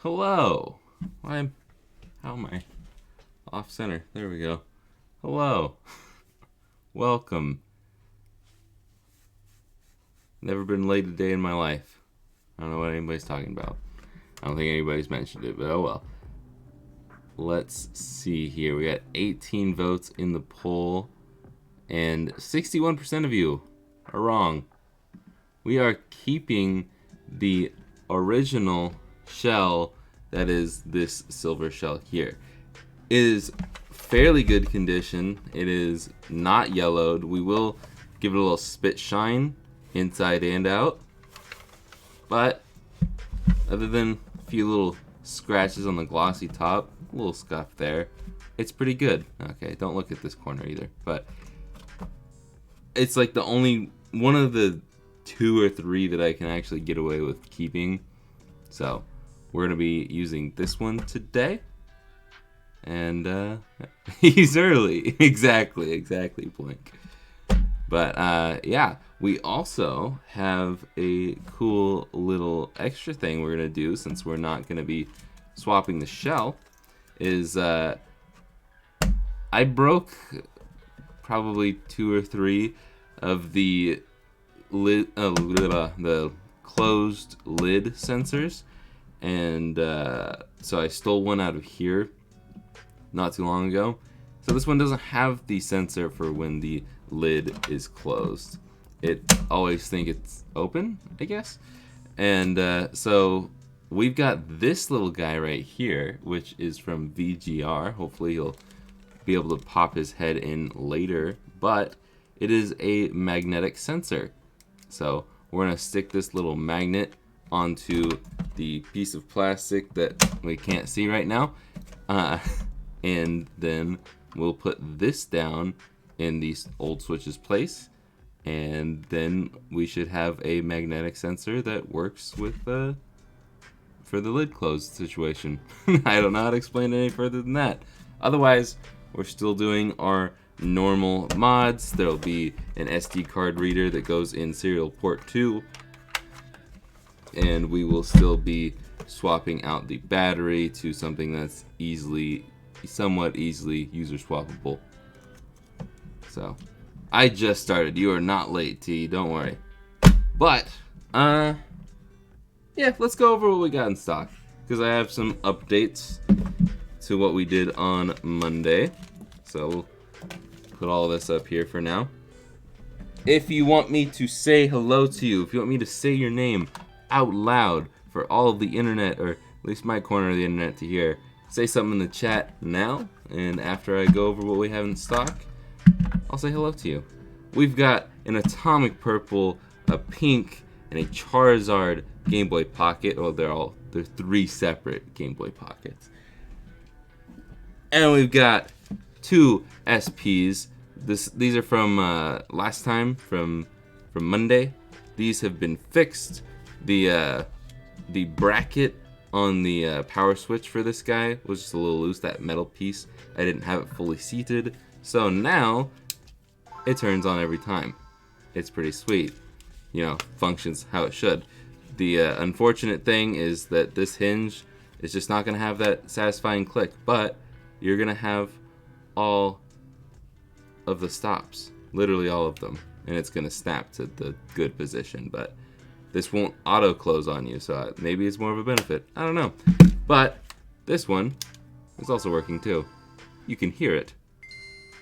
Hello. How am I off center? There we go. Hello. Welcome. Never been late a day in my life. I don't know what anybody's talking about. I don't think anybody's mentioned it, but oh well. Let's see here. We got 18 votes in the poll, and 61% of you are wrong. We are keeping the original shell that is this silver shell here. It is fairly good condition. It is not yellowed. We will give it a little spit shine inside and out, but other than a few little scratches on the glossy top, a little scuff there, it's pretty good. Okay, don't look at this corner either, but it's like the only one of the 2 or 3 that I can actually get away with keeping. So we're going to be using this one today. And he's early. Exactly, Blink. But yeah, we also have a cool little extra thing we're going to do, since we're not going to be swapping the shell, is I broke probably 2 or 3 of the the closed lid sensors, and so I stole one out of here not too long ago. So this one doesn't have the sensor for when the lid is closed. It always think it's open, I guess. And so we've got this little guy right here, which is from VGR. Hopefully he'll be able to pop his head in later, but it is a magnetic sensor. So we're going to stick this little magnet onto the piece of plastic that we can't see right now. And then we'll put this down in the old switch's place. And then we should have a magnetic sensor that works with for the lid closed situation. I don't know how to explain it any further than that. Otherwise, we're still doing our normal mods. There'll be an SD card reader that goes in serial port 2, and we will still be swapping out the battery to something that's somewhat easily user swappable. So I just started. You are not late, T, don't worry. But yeah, let's go over what we got in stock, because I have some updates to what we did on Monday. So we'll put all this up here for now. If you want me to say hello to you, if you want me to say your name out loud for all of the internet, or at least my corner of the internet to hear, say something in the chat now, and after I go over what we have in stock, I'll say hello to you. We've got an atomic purple, a pink, and a Charizard Game Boy Pocket. Well, they're 3 separate Game Boy Pockets. And we've got 2 SPs. These are from last time, from Monday. These have been fixed. The bracket on the power switch for this guy was just a little loose, that metal piece. I didn't have it fully seated, so now it turns on every time. It's pretty sweet. You know, functions how it should. The unfortunate thing is that this hinge is just not going to have that satisfying click, but you're going to have all of the stops, literally all of them, and it's going to snap to the good position, but this won't auto close on you, so maybe it's more of a benefit. I don't know. But this one is also working too. You can hear it.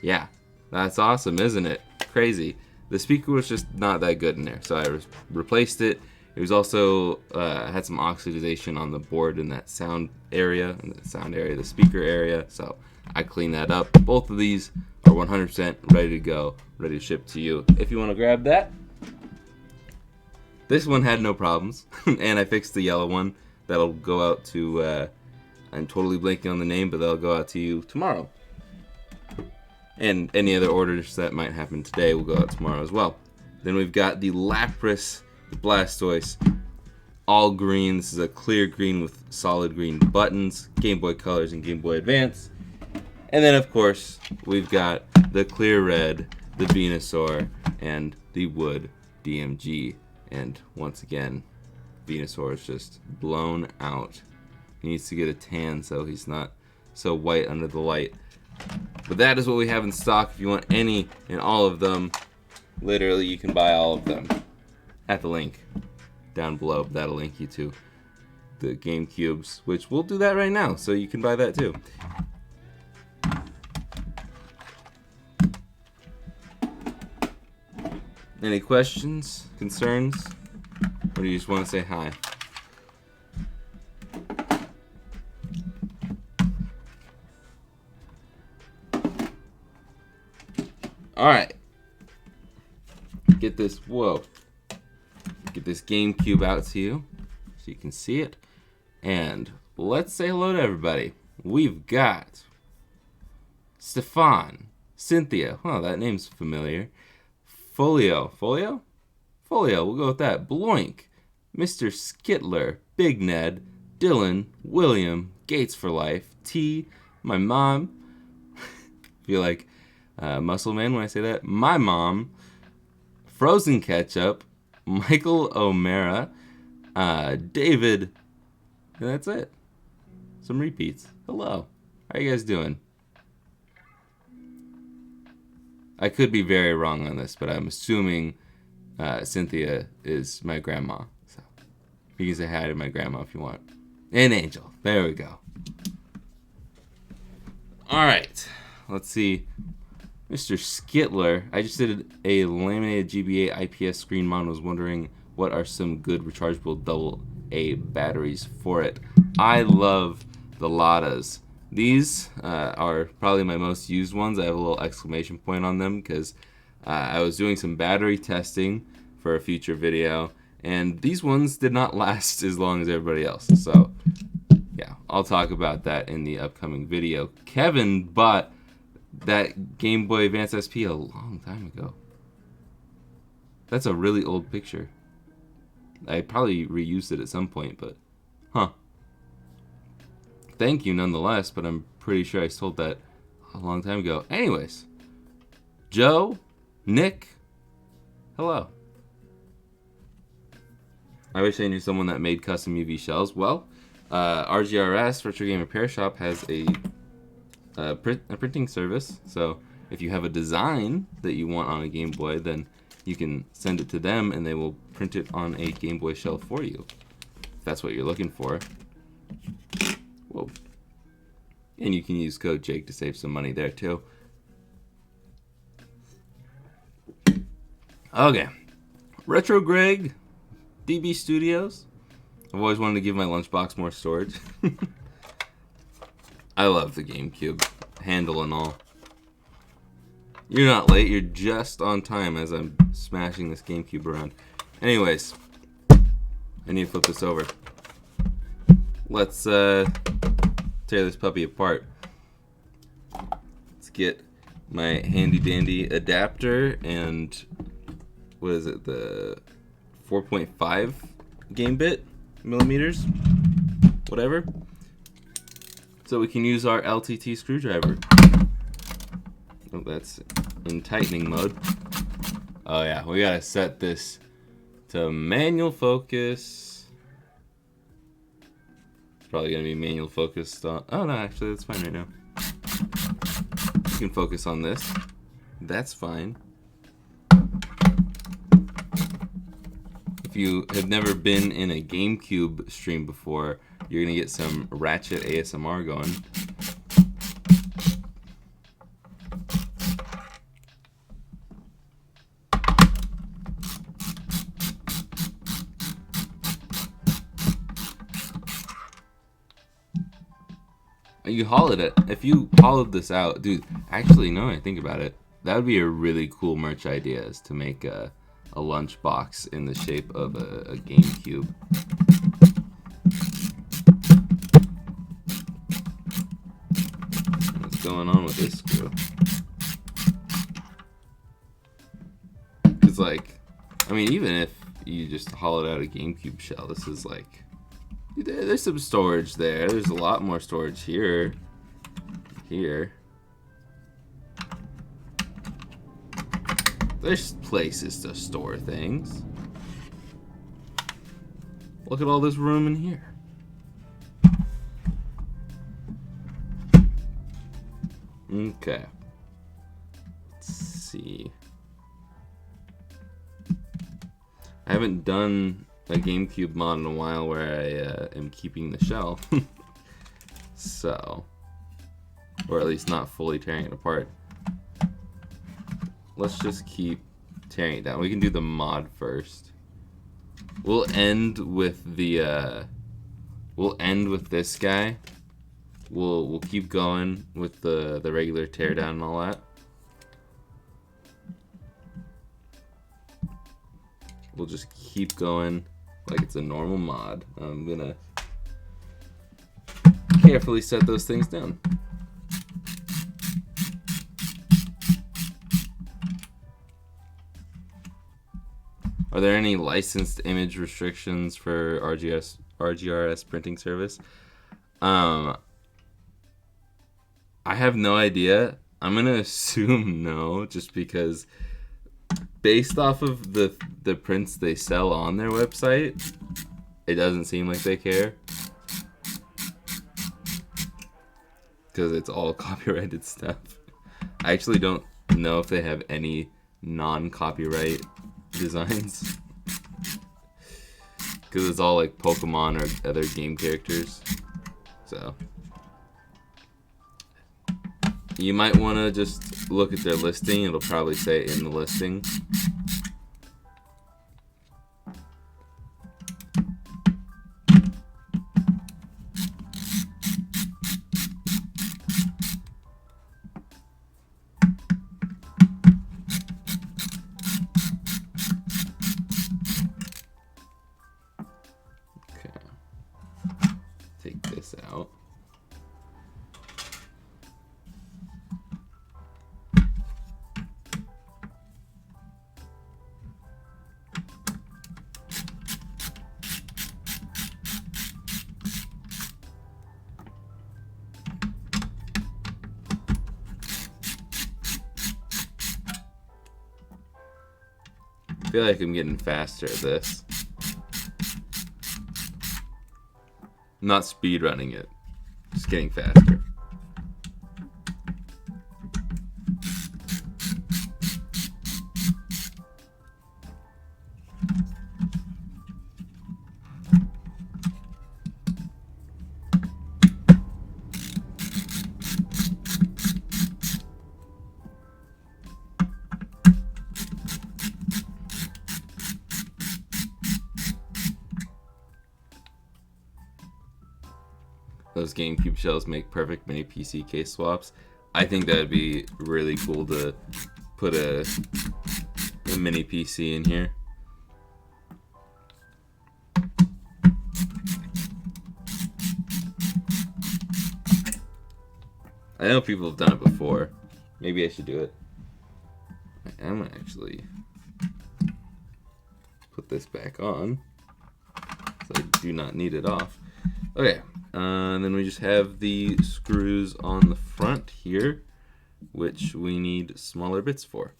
Yeah, that's awesome, isn't it? Crazy. The speaker was just not that good in there, so I replaced it. It was also had some oxidization on the board in that sound area, the speaker area, so I cleaned that up. Both of these are 100% ready to go, ready to ship to you. If you want to grab that. This one had no problems, and I fixed the yellow one. That'll go out to, I'm totally blanking on the name, but that'll go out to you tomorrow. And any other orders that might happen today will go out tomorrow as well. Then we've got the Lapras, the Blastoise, all green. This is a clear green with solid green buttons, Game Boy Colors and Game Boy Advance. And then, of course, we've got the clear red, the Venusaur, and the Wood DMG. And once again, Venusaur is just blown out. He needs to get a tan so he's not so white under the light. But that is what we have in stock. If you want any and all of them, literally you can buy all of them at the link down below. That'll link you to the GameCubes, which we'll do that right now, so you can buy that too. Any questions, concerns, or do you just want to say hi? Alright. Get this, whoa. Get this GameCube out to you so you can see it. And let's say hello to everybody. We've got Stefan, Cynthia, oh, that name's familiar. Folio, we'll go with that. Bloink, Mr. Skittler, Big Ned, Dylan, William, Gates for Life, T, my mom, feel like Muscle Man when I say that, my mom, Frozen Ketchup, Michael O'Mara, David, and that's it. Some repeats. Hello, how you guys doing? I could be very wrong on this, but I'm assuming Cynthia is my grandma. So you can say hi to my grandma if you want. And Angel. There we go. Alright. Let's see. Mr. Skittler. I just did a laminated GBA IPS screen mount. Was wondering what are some good rechargeable AA batteries for it. I love the Ladas. These are probably my most used ones. I have a little exclamation point on them because I was doing some battery testing for a future video, and these ones did not last as long as everybody else. So, yeah, I'll talk about that in the upcoming video. Kevin bought that Game Boy Advance SP a long time ago. That's a really old picture. I probably reused it at some point, but, huh. Thank you nonetheless, but I'm pretty sure I sold that a long time ago. Anyways, Joe, Nick, hello. I wish I knew someone that made custom UV shells. Well, RGRS, Retro Game Repair Shop, has a printing service. So if you have a design that you want on a Game Boy, then you can send it to them and they will print it on a Game Boy shell for you. If that's what you're looking for. Whoa. And you can use code Jake to save some money there too. Okay. Retro Greg, DB Studios. I've always wanted to give my lunchbox more storage. I love the GameCube, handle and all. You're not late, you're just on time as I'm smashing this GameCube around. Anyways, I need to flip this over. Let's tear this puppy apart. Let's get my handy dandy adapter and what is it, the 4.5 game bit millimeters, whatever, so we can use our LTT screwdriver. Oh, that's in tightening mode. Oh yeah, we gotta set this to manual focus. Probably gonna be manual focused on. Oh no, actually that's fine right now. You can focus on this. That's fine. If you have never been in a GameCube stream before, you're gonna get some ratchet ASMR going. You hollowed it. If you hollowed this out, dude, actually, no, I think about it, that would be a really cool merch idea, is to make a lunchbox in the shape of a GameCube. What's going on with this screw? It's like, I mean, even if you just hollowed out a GameCube shell, this is like, there's some storage there. There's a lot more storage here. Here. There's places to store things. Look at all this room in here. Okay. Let's see. I haven't done a GameCube mod in a while where I am keeping the shell. So, or at least not fully tearing it apart. Let's just keep tearing it down. We can do the mod first. We'll end with the this guy. We'll keep going with the regular teardown and all that. We'll just keep going like it's a normal mod. I'm gonna carefully set those things down. Are there any licensed image restrictions for RGRS printing service? I have no idea. I'm gonna assume no, just because based off of the prints they sell on their website, it doesn't seem like they care. Because it's all copyrighted stuff. I actually don't know if they have any non-copyright designs. Because it's all like Pokemon or other game characters. So you might want to just look at their listing. It'll probably say it in the listing. Take this out. I feel like I'm getting faster at this. I'm not speed running it, just getting faster. Those GameCube shells make perfect mini PC case swaps. I think that would be really cool to put a mini PC in here. I know people have done it before. Maybe I should do it. I'm gonna actually put this back on, so I do not need it off. Okay. And then we just have the screws on the front here, which we need smaller bits for.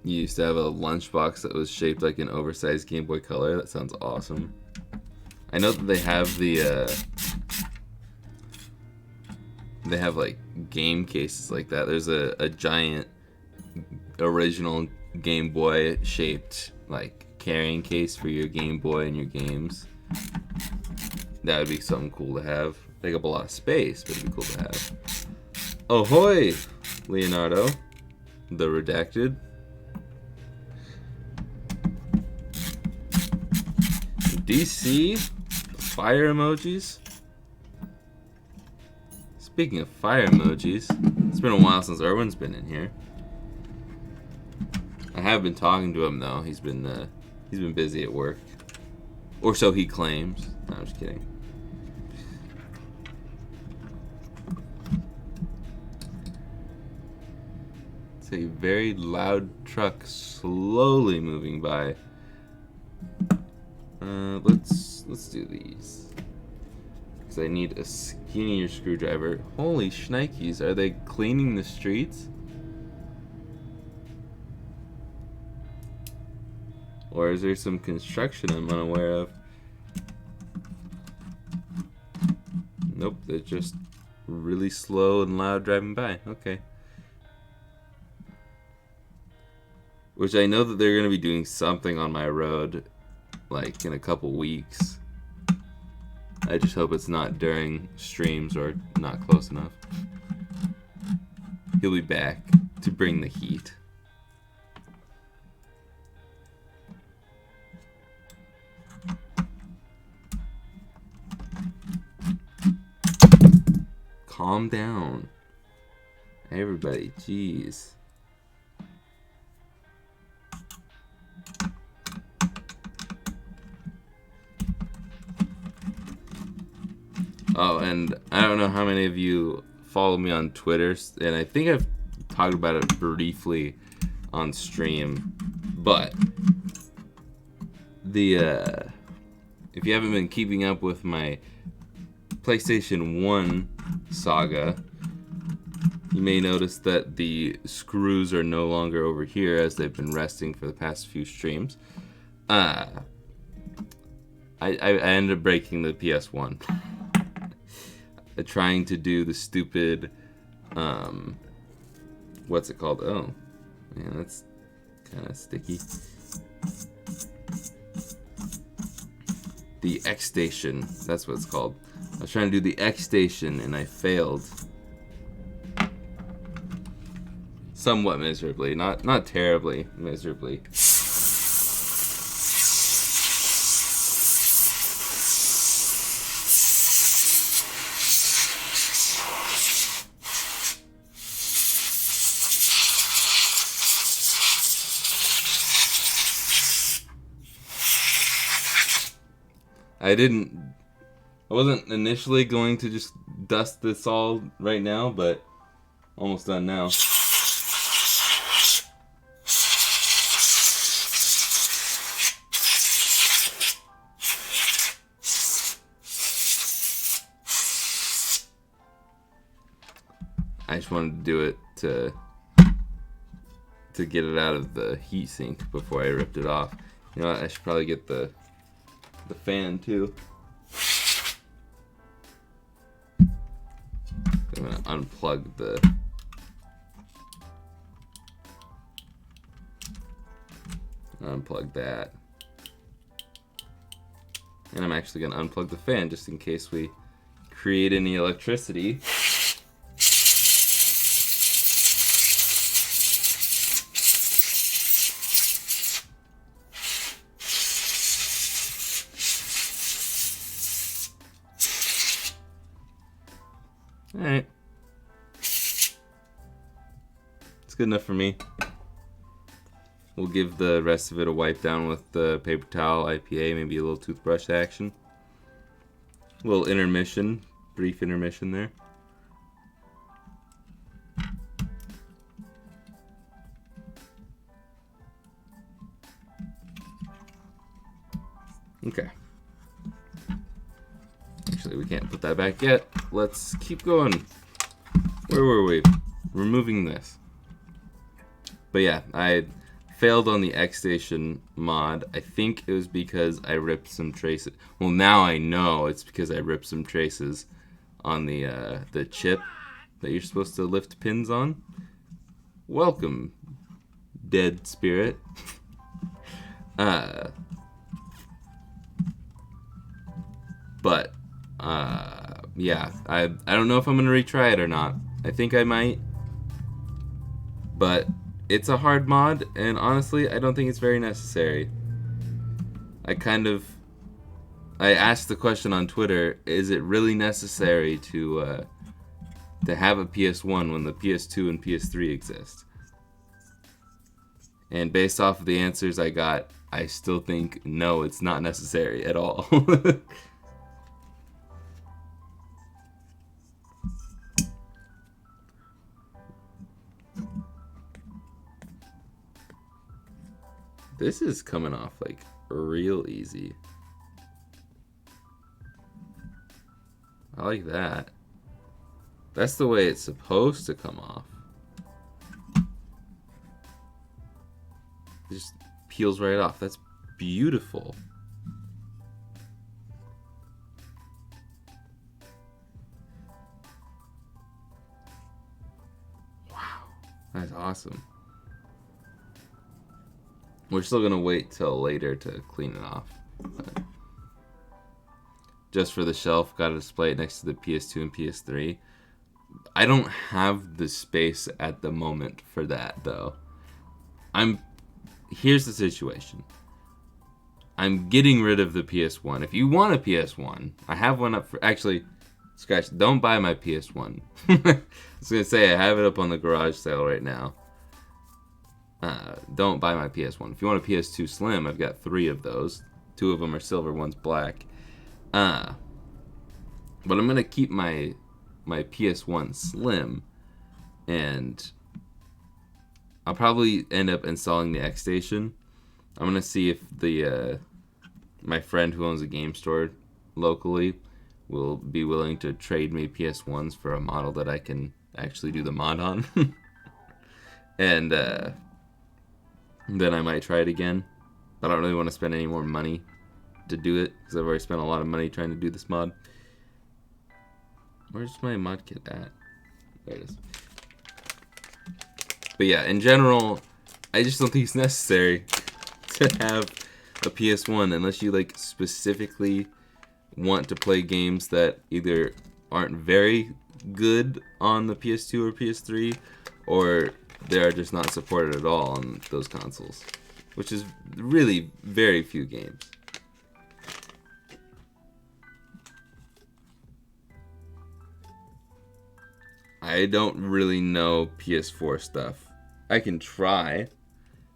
You used to have a lunchbox that was shaped like an oversized Game Boy Color. That sounds awesome. I know that they have they have like game cases like that. There's a giant original Game Boy shaped like carrying case for your Game Boy and your games. That would be something cool to have. Take up a lot of space, but it'd be cool to have. Ahoy, Leonardo, the redacted. DC fire emojis. Speaking of fire emojis, it's been a while since Erwin's been in here. I have been talking to him though. He's been busy at work, or so he claims. No, I'm just kidding. It's a very loud truck slowly moving by. Let's do these. Because I need a skinnier screwdriver. Holy shnikes, are they cleaning the streets? Or is there some construction I'm unaware of? Nope, they're just really slow and loud driving by. Okay. Which I know that they're going to be doing something on my road, like, in a couple weeks. I just hope it's not during streams or not close enough. He'll be back to bring the heat. Calm down. Everybody, jeez. Oh, and I don't know how many of you follow me on Twitter, and I think I've talked about it briefly on stream, but if you haven't been keeping up with my PlayStation 1 saga, you may notice that the screws are no longer over here as they've been resting for the past few streams. I ended up breaking the PS1. Trying to do the stupid, what's it called? Oh, man, that's kind of sticky. The X Station, that's what it's called. I was trying to do the X Station and I failed. Somewhat miserably, not terribly miserably. I wasn't initially going to just dust this all right now, but almost done now. I just wanted to do it to get it out of the heatsink before I ripped it off. You know what, I should probably get the fan too. I'm gonna unplug that. And I'm actually gonna unplug the fan just in case we create any electricity. Alright. It's good enough for me. We'll give the rest of it a wipe down with the paper towel, IPA, maybe a little toothbrush action. A little intermission, brief intermission there. Okay. Actually, we can't put that back yet. Let's keep going. Where were we? Removing this. But yeah, I failed on the X Station mod. I think it was because I ripped some traces. Well, now I know it's because I ripped some traces on the chip that you're supposed to lift pins on. Welcome, dead spirit. But yeah, I don't know if I'm gonna retry it or not. I think I might, but it's a hard mod, and honestly, I don't think it's very necessary. I asked the question on Twitter: is it really necessary to have a PS1 when the PS2 and PS3 exist? And based off of the answers I got, I still think no, it's not necessary at all. This is coming off like real easy. I like that. That's the way it's supposed to come off. It just peels right off. That's beautiful. Wow. That's awesome. We're still going to wait till later to clean it off. But just for the shelf, got to display it next to the PS2 and PS3. I don't have the space at the moment for that, though. Here's the situation. I'm getting rid of the PS1. If you want a PS1, I have one up for... Actually, scratch. Don't buy my PS1. I was going to say, I have it up on the garage sale right now. Don't buy my PS1. If you want a PS2 Slim, I've got 3 of those. 2 of them are silver, one's black. But I'm going to keep my PS1 Slim, and I'll probably end up installing the X Station. I'm going to see if my friend who owns a game store locally will be willing to trade me PS1s for a model that I can actually do the mod on. And then I might try it again. I don't really want to spend any more money to do it, because I've already spent a lot of money trying to do this mod. Where's my mod kit at? There it is. But yeah, in general, I just don't think it's necessary to have a PS1 unless you like specifically want to play games that either aren't very good on the PS2 or PS3, or they are just not supported at all on those consoles, which is really very few games. I don't really know PS4 stuff. I can try.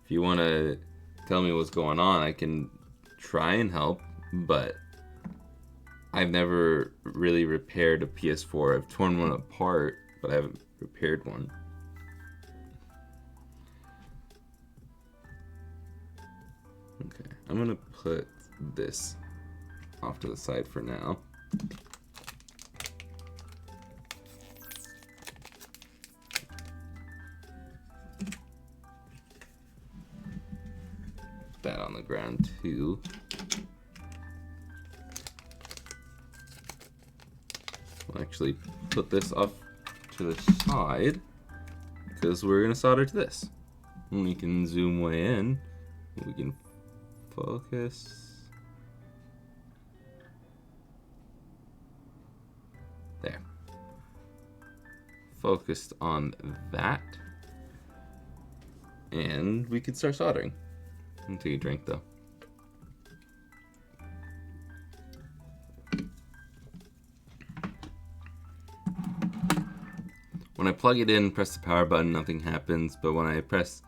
If you want to tell me what's going on, I can try and help, but I've never really repaired a PS4. I've torn one apart, but I haven't repaired one. Okay, I'm going to put this off to the side for now. That on the ground too. We'll actually put this off to the side because we're going to solder to this. And we can zoom way in. We can focus. There. Focused on that. And we can start soldering. I'll take a drink though. When I plug it in, press the power button, nothing happens. But when I press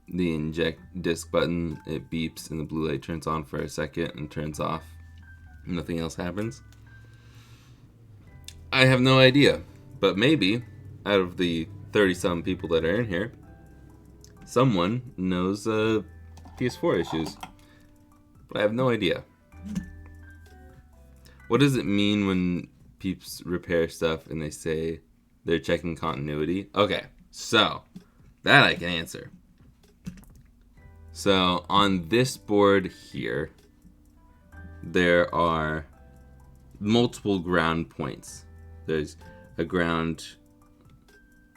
the inject disc button, it beeps and the blue light turns on for a second and turns off. Nothing else happens. I have no idea. But maybe, out of the 30-some people that are in here, someone knows PS4 issues. But I have no idea. What does it mean when peeps repair stuff and they say they're checking continuity? Okay, so that I can answer. So on this board here, there are multiple ground points. There's a ground,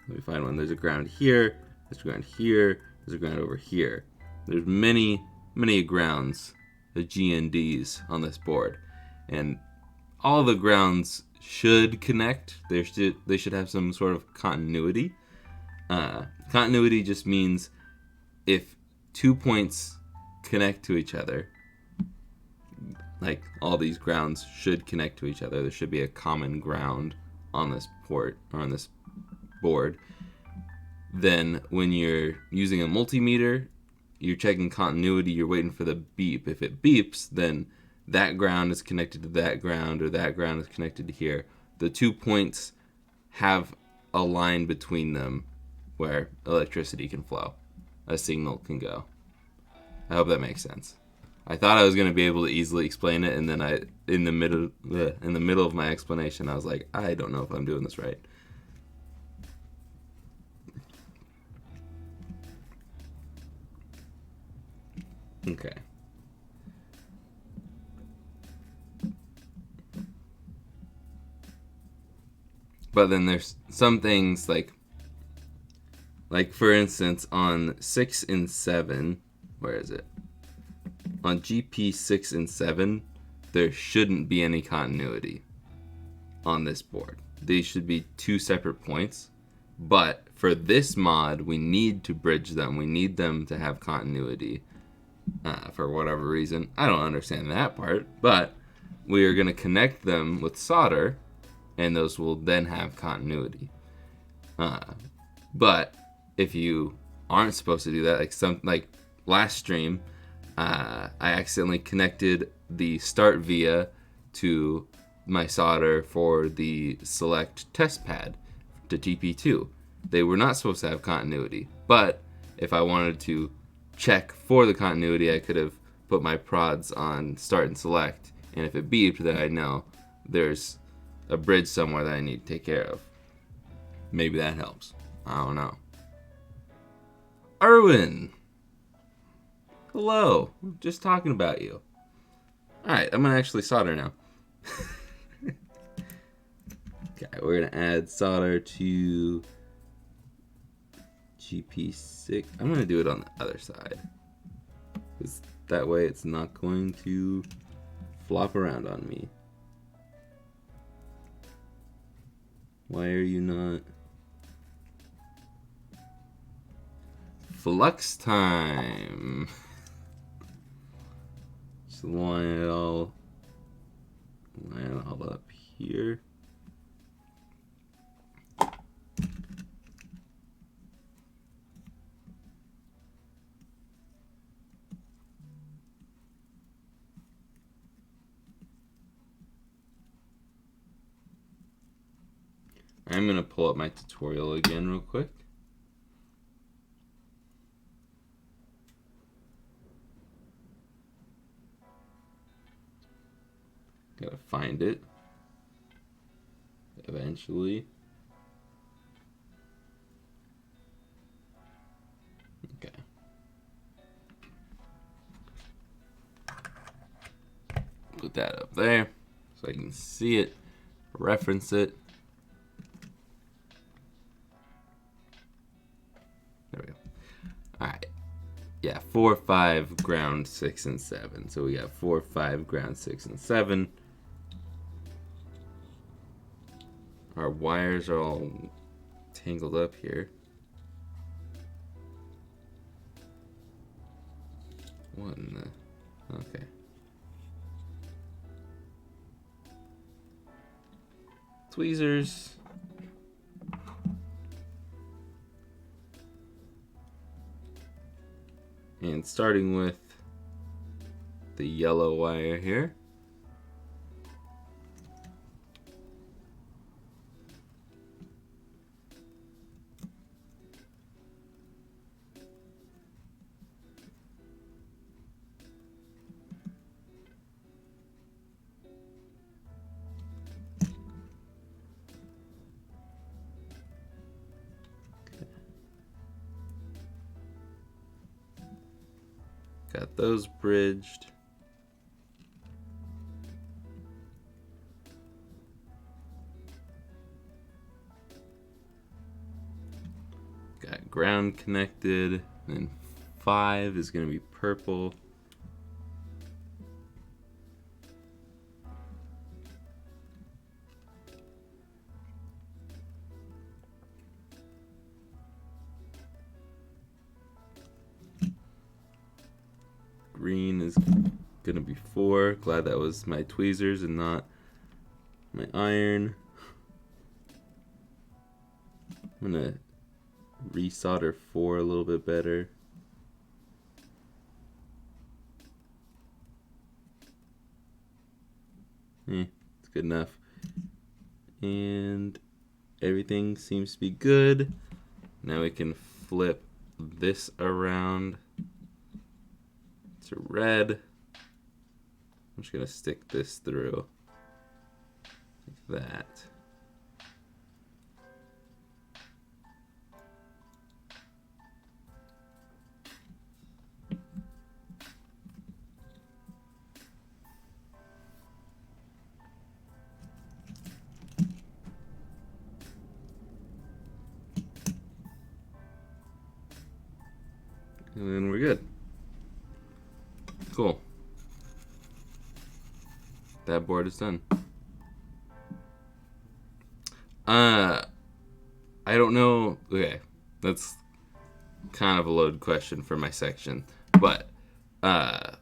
let me find one. There's a ground here, there's a ground here, there's a ground over here. There's many grounds, the GNDs on this board. And all the grounds should connect. They should have some sort of continuity. Continuity just means if 2 points connect to each other, like all these grounds should connect to each other. There should be a common ground on this port or on this board. Then when you're using a multimeter, you're checking continuity, you're waiting for the beep. If it beeps, then that ground is connected to that ground, or that ground is connected to here. The 2 points have a line between them where electricity can flow. A signal can go. I hope that makes sense. I thought I was gonna be able to easily explain it, and then in the middle of my explanation, I was like, I don't know if I'm doing this right. Okay. But then there's some things like for instance on 6 and 7, where is it? On GP 6 and 7, there shouldn't be any continuity on this board. These should be two separate points. But for this mod, we need to bridge them. We need them to have continuity for whatever reason. I don't understand that part, but we are going to connect them with solder, and those will then have continuity. But if you aren't supposed to do that, like last stream, I accidentally connected the start via to my solder for the select test pad to TP2. They were not supposed to have continuity, but if I wanted to check for the continuity, I could have put my prods on start and select, and if it beeped, then I know there's a bridge somewhere that I need to take care of. Maybe that helps. I don't know. Erwin! Hello. Just talking about you. Alright, I'm gonna actually solder now. Okay, we're gonna add solder to GP6. I'm gonna do it on the other side, because that way it's not going to flop around on me. Why are you not? Flux time. Just line it all up here. I'm going to pull up my tutorial again real quick. Gotta find it eventually. Okay. Put that up there so I can see it, reference it. There we go. Alright. Yeah, 4, 5, ground 6, and 7. So we got 4, 5, ground 6, and 7. Our wires are all tangled up here. What in the... Okay. Tweezers. And starting with the yellow wire here. Got those bridged. Got ground connected, and 5 is going to be purple. Green is gonna be 4. Glad that was my tweezers and not my iron. I'm gonna resolder 4 a little bit better. It's good enough. And everything seems to be good. Now we can flip this around to red. I'm just gonna stick this through like that. And then we're good. Cool. That board is done. I don't know. Okay, that's kind of a loaded question for my section, but I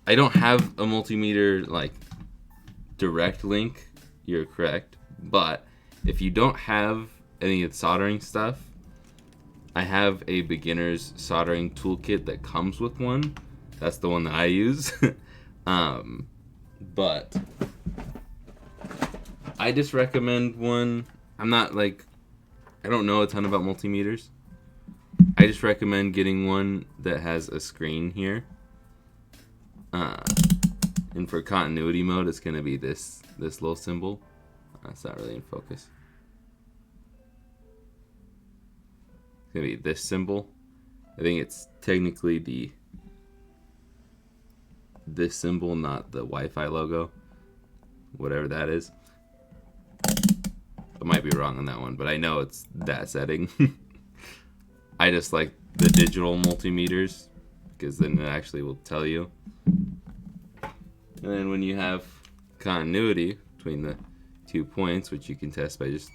don't have a multimeter like direct link. You're correct, but if you don't have any of the soldering stuff, I have a beginner's soldering toolkit that comes with one. That's the one that I use. But I just recommend one. I'm not like, I don't know a ton about multimeters. I just recommend getting one that has a screen here. And for continuity mode, it's going to be this little symbol. It's not really in focus. It's going to be this symbol. I think it's technically this symbol, not the Wi-Fi logo. Whatever that is. I might be wrong on that one, but I know it's that setting. I just like the digital multimeters because then it actually will tell you. And then when you have continuity between the 2 points, which you can test by just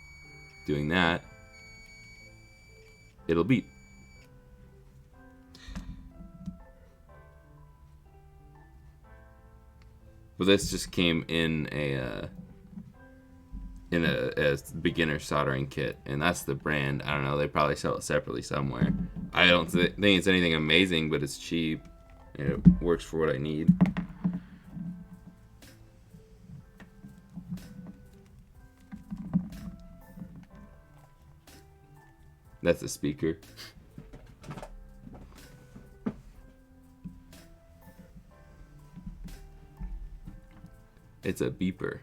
doing that, it'll beep. But this just came in a beginner soldering kit, and that's the brand. I don't know, they probably sell it separately somewhere. I don't think it's anything amazing, but it's cheap and it works for what I need. That's a speaker. It's a beeper.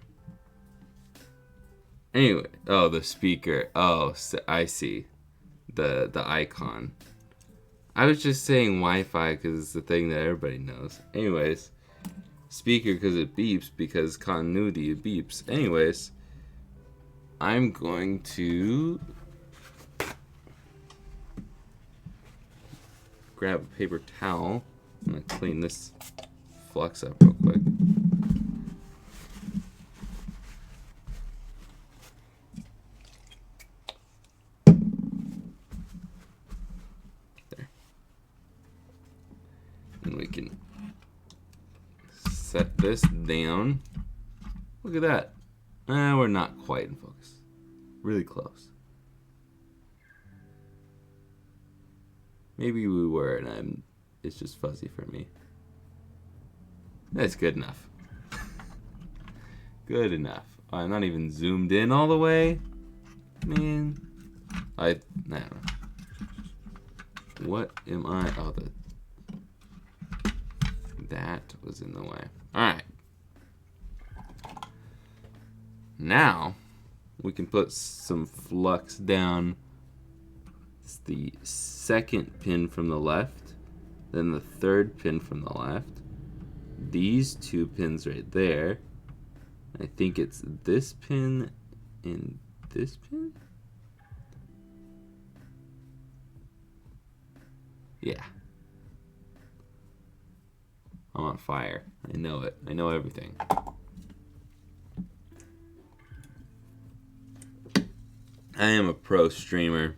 Anyway, oh, the speaker. Oh, I see. The icon. I was just saying Wi-Fi because it's the thing that everybody knows. Anyways, speaker because it beeps, because continuity it beeps. Anyways, I'm going to grab a paper towel. I'm going to clean this flux up real quick. And we can set this down. Look at that. We're not quite in focus. Really close. Maybe we were, and it's just fuzzy for me. That's good enough. Good enough. I'm not even zoomed in all the way. Man. I don't know. What am I? Oh, that was in the way. Alright. Now, we can put some flux down. It's the second pin from the left, then the third pin from the left. These two pins right there. I think it's this pin and this pin? Yeah. I'm on fire. I know it. I know everything. I am a pro streamer.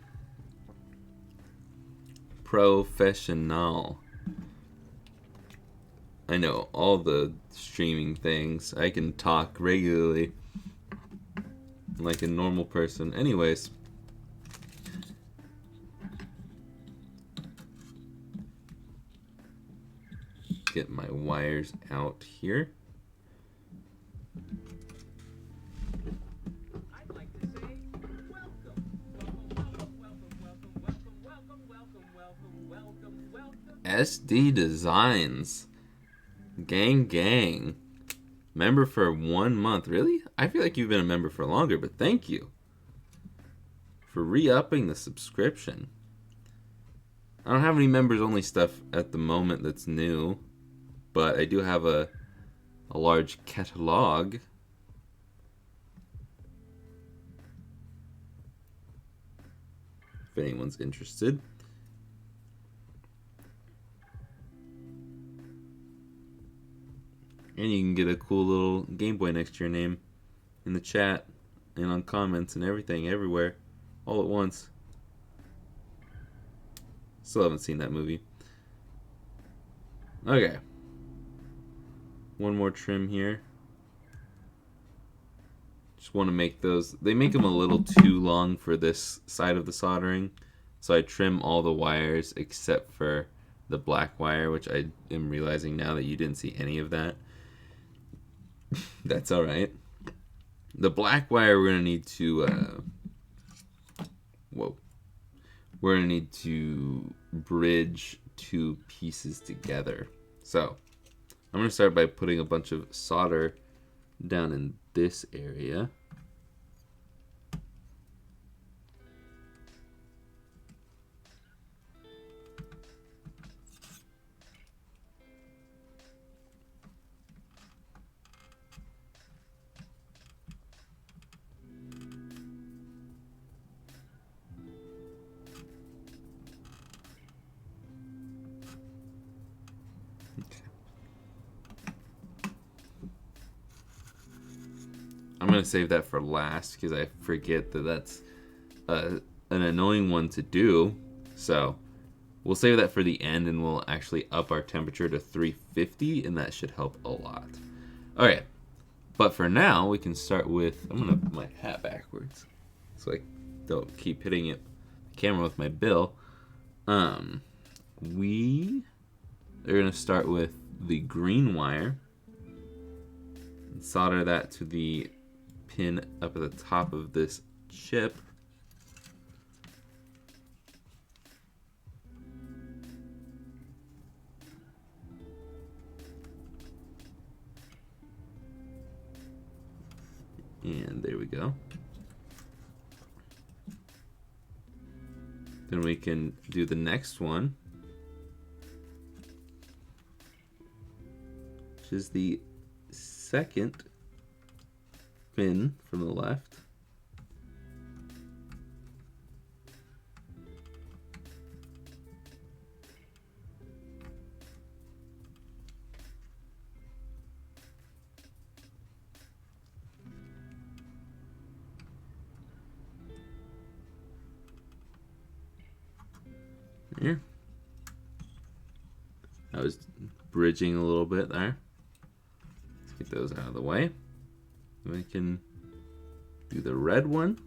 Professional. I know all the streaming things. I can talk regularly like a normal person. Anyways. Get my wires out here. I'd like to say welcome. SD Designs. Gang gang. Member for 1 month. Really? I feel like you've been a member for longer, but thank you for re-upping the subscription. I don't have any members only stuff at the moment that's new, but I do have a large catalog. If anyone's interested. And you can get a cool little Game Boy next to your name in the chat and on comments and everything, everywhere, all at once. Still haven't seen that movie. Okay. One more trim here. Just want to make those, they make them a little too long for this side of the soldering. So I trim all the wires except for the black wire, which I am realizing now that you didn't see any of that. That's alright. The black wire we're going to need to, we're going to need to bridge two pieces together. So, I'm going to start by putting a bunch of solder down in this area. I'm going to save that for last because I forget that that's an annoying one to do. So we'll save that for the end, and we'll actually up our temperature to 350, and that should help a lot. Okay, but for now, we can start with, I'm going to put my hat backwards so I don't keep hitting the camera with my bill. We are going to start with the green wire and solder that to the pin up at the top of this chip. And there we go. Then we can do the next one, which is the second pin from the left. Here. I was bridging a little bit there. Let's get those out of the way. We can do the red one.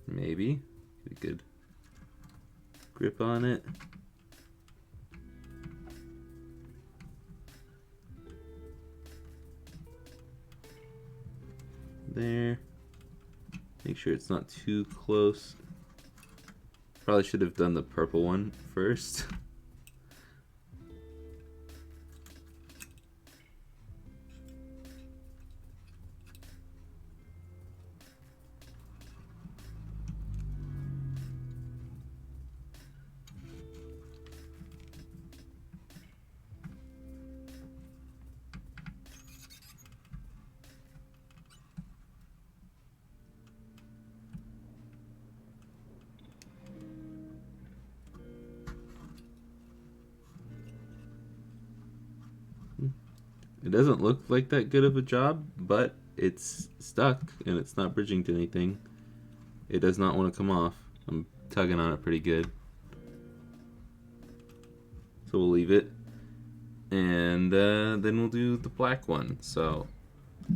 Maybe. Get a good grip on it. There. Make sure it's not too close. Probably should have done the purple one first. It doesn't look like that good of a job, but it's stuck and it's not bridging to anything. It does not want to come off. I'm tugging on it pretty good. So we'll leave it. And then we'll do the black one. So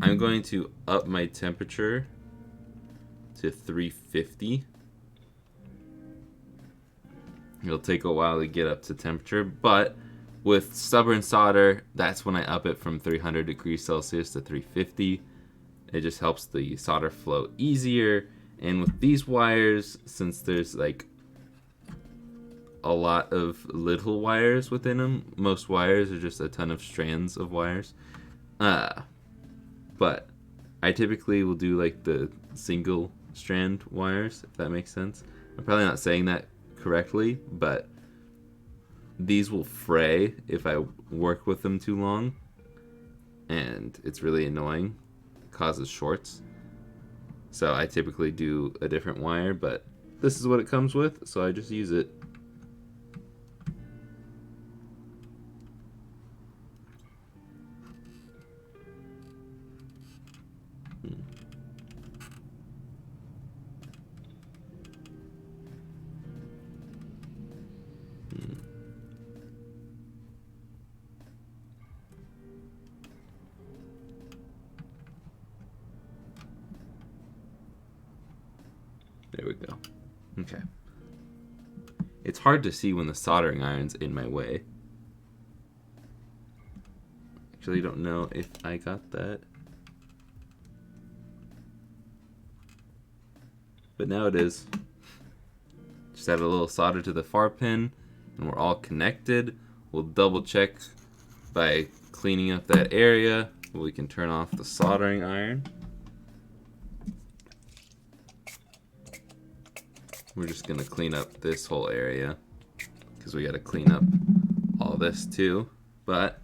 I'm going to up my temperature to 350. It'll take a while to get up to temperature, but with stubborn solder, that's when I up it from 300 degrees Celsius to 350. It just helps the solder flow easier. And with these wires, since there's like a lot of little wires within them. Most wires are just a ton of strands of wires. But I typically will do like the single strand wires, if that makes sense. I'm probably not saying that correctly, but these will fray if I work with them too long, and it's really annoying. It causes shorts. So I typically do a different wire, but this is what it comes with, so I just use it. There we go. Okay. It's hard to see when the soldering iron's in my way. Actually, don't know if I got that. But now it is. Just add a little solder to the far pin, and we're all connected. We'll double check by cleaning up that area. We can turn off the soldering iron. We're just gonna clean up this whole area because we gotta clean up all this too. But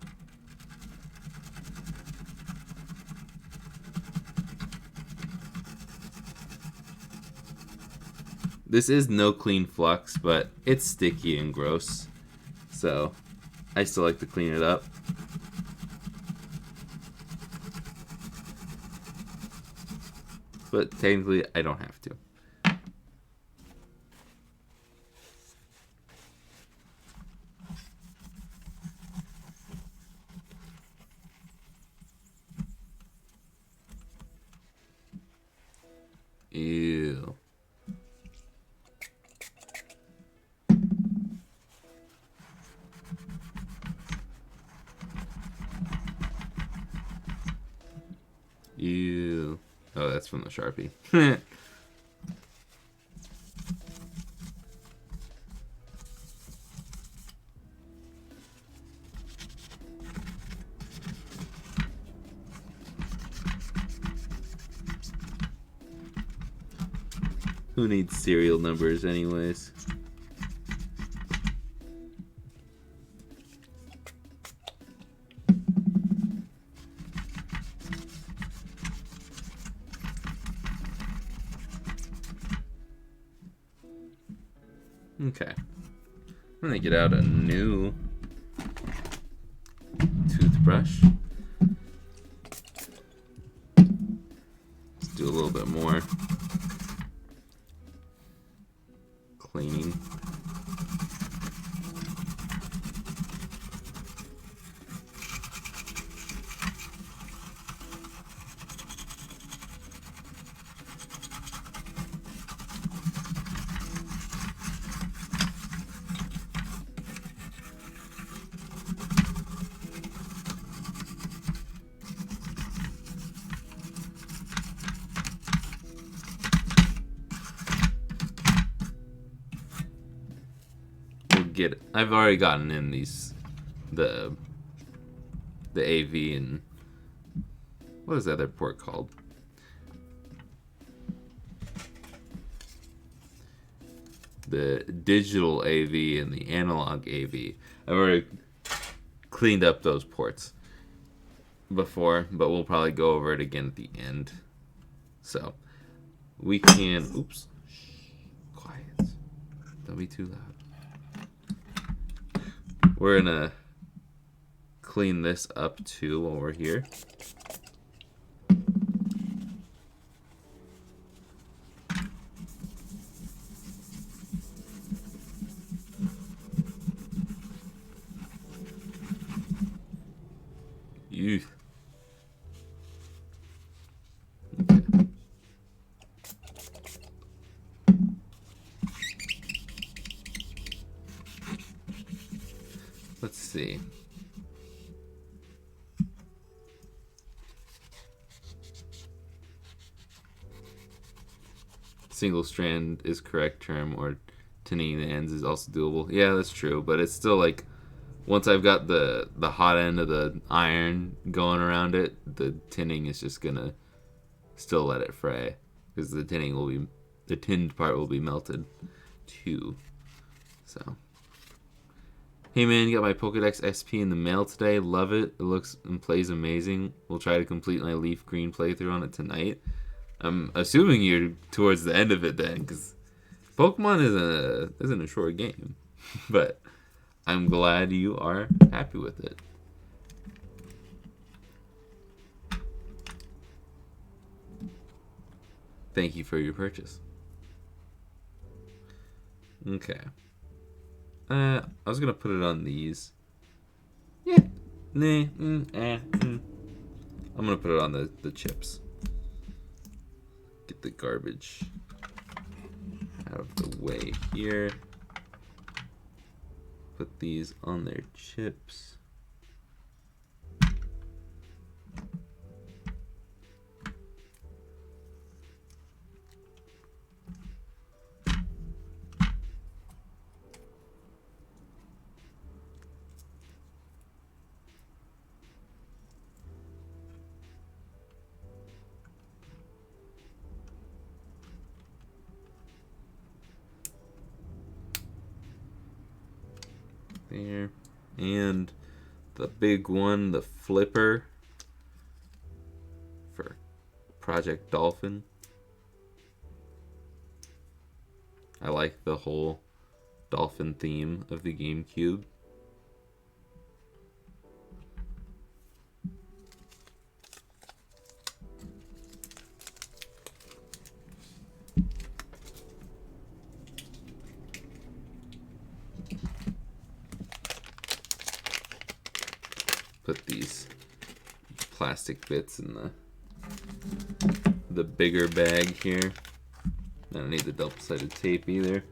this is no clean flux, but it's sticky and gross, so I still like to clean it up. But technically, I don't have to. Ew. Ew. Oh, that's from the Sharpie. Who needs serial numbers anyways? Okay. I'm gonna get out a new toothbrush. Let's do a little bit more cleaning. I've already gotten in these, the AV and what is the other port called? The digital AV and the analog AV. I've already cleaned up those ports before, but we'll probably go over it again at the end. So we can, oops, quiet, don't be too loud. We're gonna clean this up too while we're here. Ew. Okay. Let's see. Single strand is correct term, or tinning the ends is also doable. Yeah, that's true, but it's still like once I've got the hot end of the iron going around it, the tinning is just gonna still let it fray because the tinned part will be melted too. So, hey man, got my Pokedex SP in the mail today. Love it. It looks and plays amazing. We'll try to complete my Leaf Green playthrough on it tonight. I'm assuming you're towards the end of it then, because Pokemon isn't a short game, but I'm glad you are happy with it. Thank you for your purchase. Okay. I was gonna put it on these. Yeah. I'm gonna put it on the chips. Get the garbage out of the way here. Put these on their chips. There. And the big one, the flipper for Project Dolphin. I like the whole dolphin theme of the GameCube. Put these plastic bits in the bigger bag here. I don't need the double-sided tape either.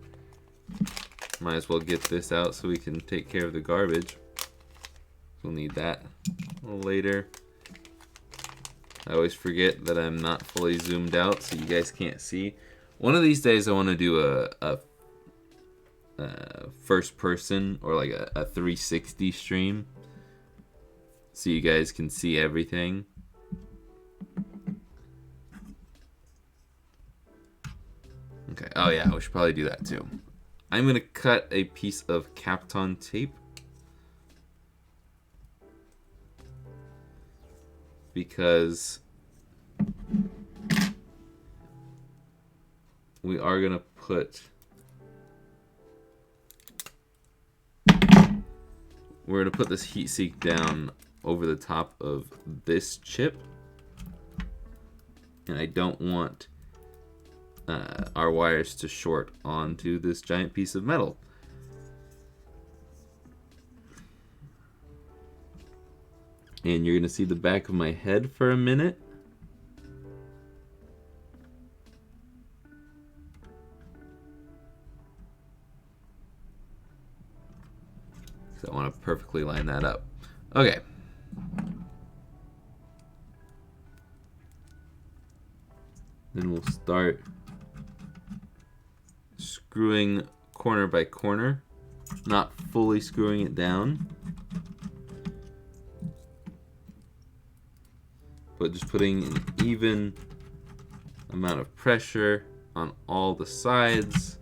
Might as well get this out so we can take care of the garbage. We'll need that a little later. I always forget that I'm not fully zoomed out so you guys can't see. One of these days I want to do a first person or like a 360 stream, so you guys can see everything. Okay, oh yeah, we should probably do that too. I'm gonna cut a piece of Kapton tape because we are gonna put this heat sink down over the top of this chip, and I don't want our wires to short onto this giant piece of metal. And you're gonna see the back of my head for a minute. So I want to perfectly line that up. Okay. Then we'll start screwing corner by corner, not fully screwing it down, but just putting an even amount of pressure on all the sides.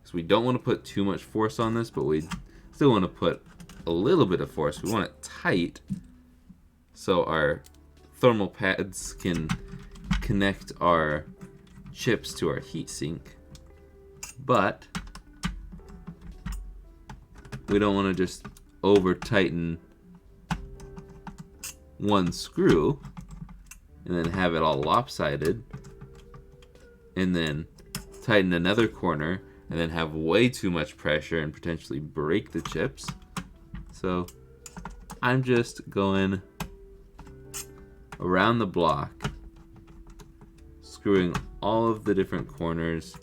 So we don't want to put too much force on this, but we still want to put a little bit of force. We want it tight so our thermal pads can connect our chips to our heatsink, but we don't want to just over tighten one screw and then have it all lopsided and then tighten another corner and then have way too much pressure and potentially break the chips. So I'm just going around the block, screwing all of the different corners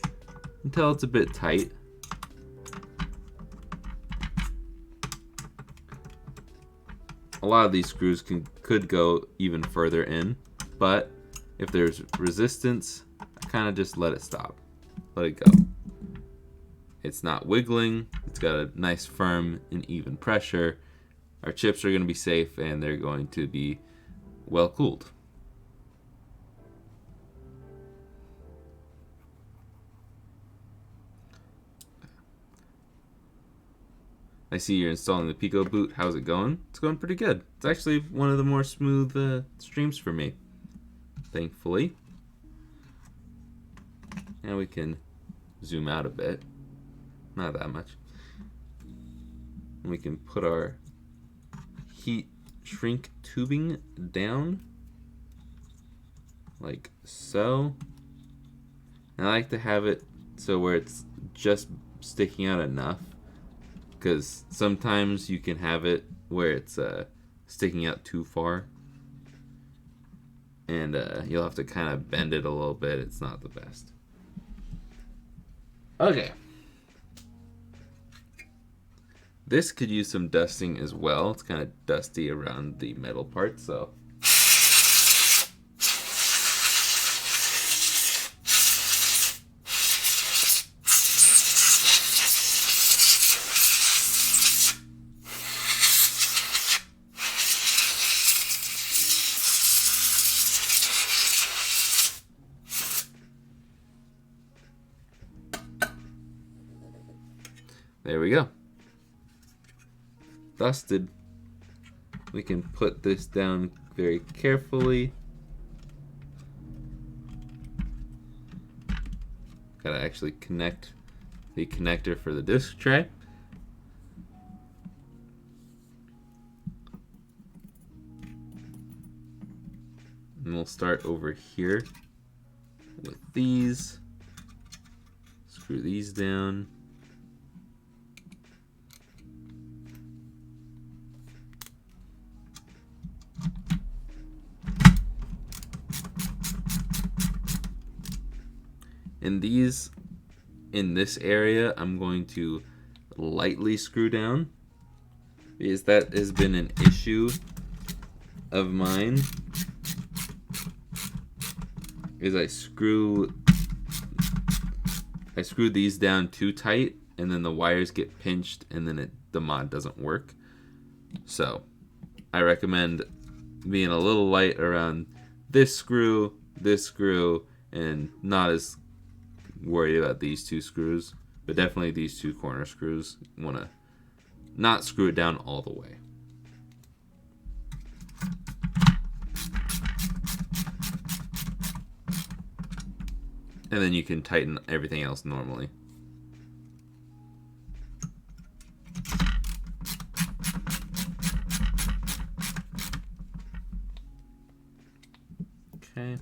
until it's a bit tight. A lot of these screws could go even further in, but if there's resistance, I kind of just let it stop. let it go. It's not wiggling. It's got a nice firm and even pressure. Our chips are going to be safe and they're going to be well cooled. I see you're installing the Pico boot. How's it going? It's going pretty good. It's actually one of the more smooth streams for me, thankfully. And we can zoom out a bit. Not that much. And we can put our heat shrink tubing down like so. And I like to have it so where it's just sticking out enough, because sometimes you can have it where it's sticking out too far, and you'll have to kind of bend it a little bit. It's not the best. Okay. This could use some dusting as well. It's kind of dusty around the metal part, so. There we go. Dusted. We can put this down very carefully. Gotta actually connect the connector for the disc tray. And we'll start over here with these. Screw these down. And these, in this area, I'm going to lightly screw down, because that has been an issue of mine. Is I screw these down too tight, and then the wires get pinched, and then the mod doesn't work. So I recommend being a little light around this screw, and not as worried about these two screws, but definitely these two corner screws. Want to not screw it down all the way. And then you can tighten everything else normally. Okay.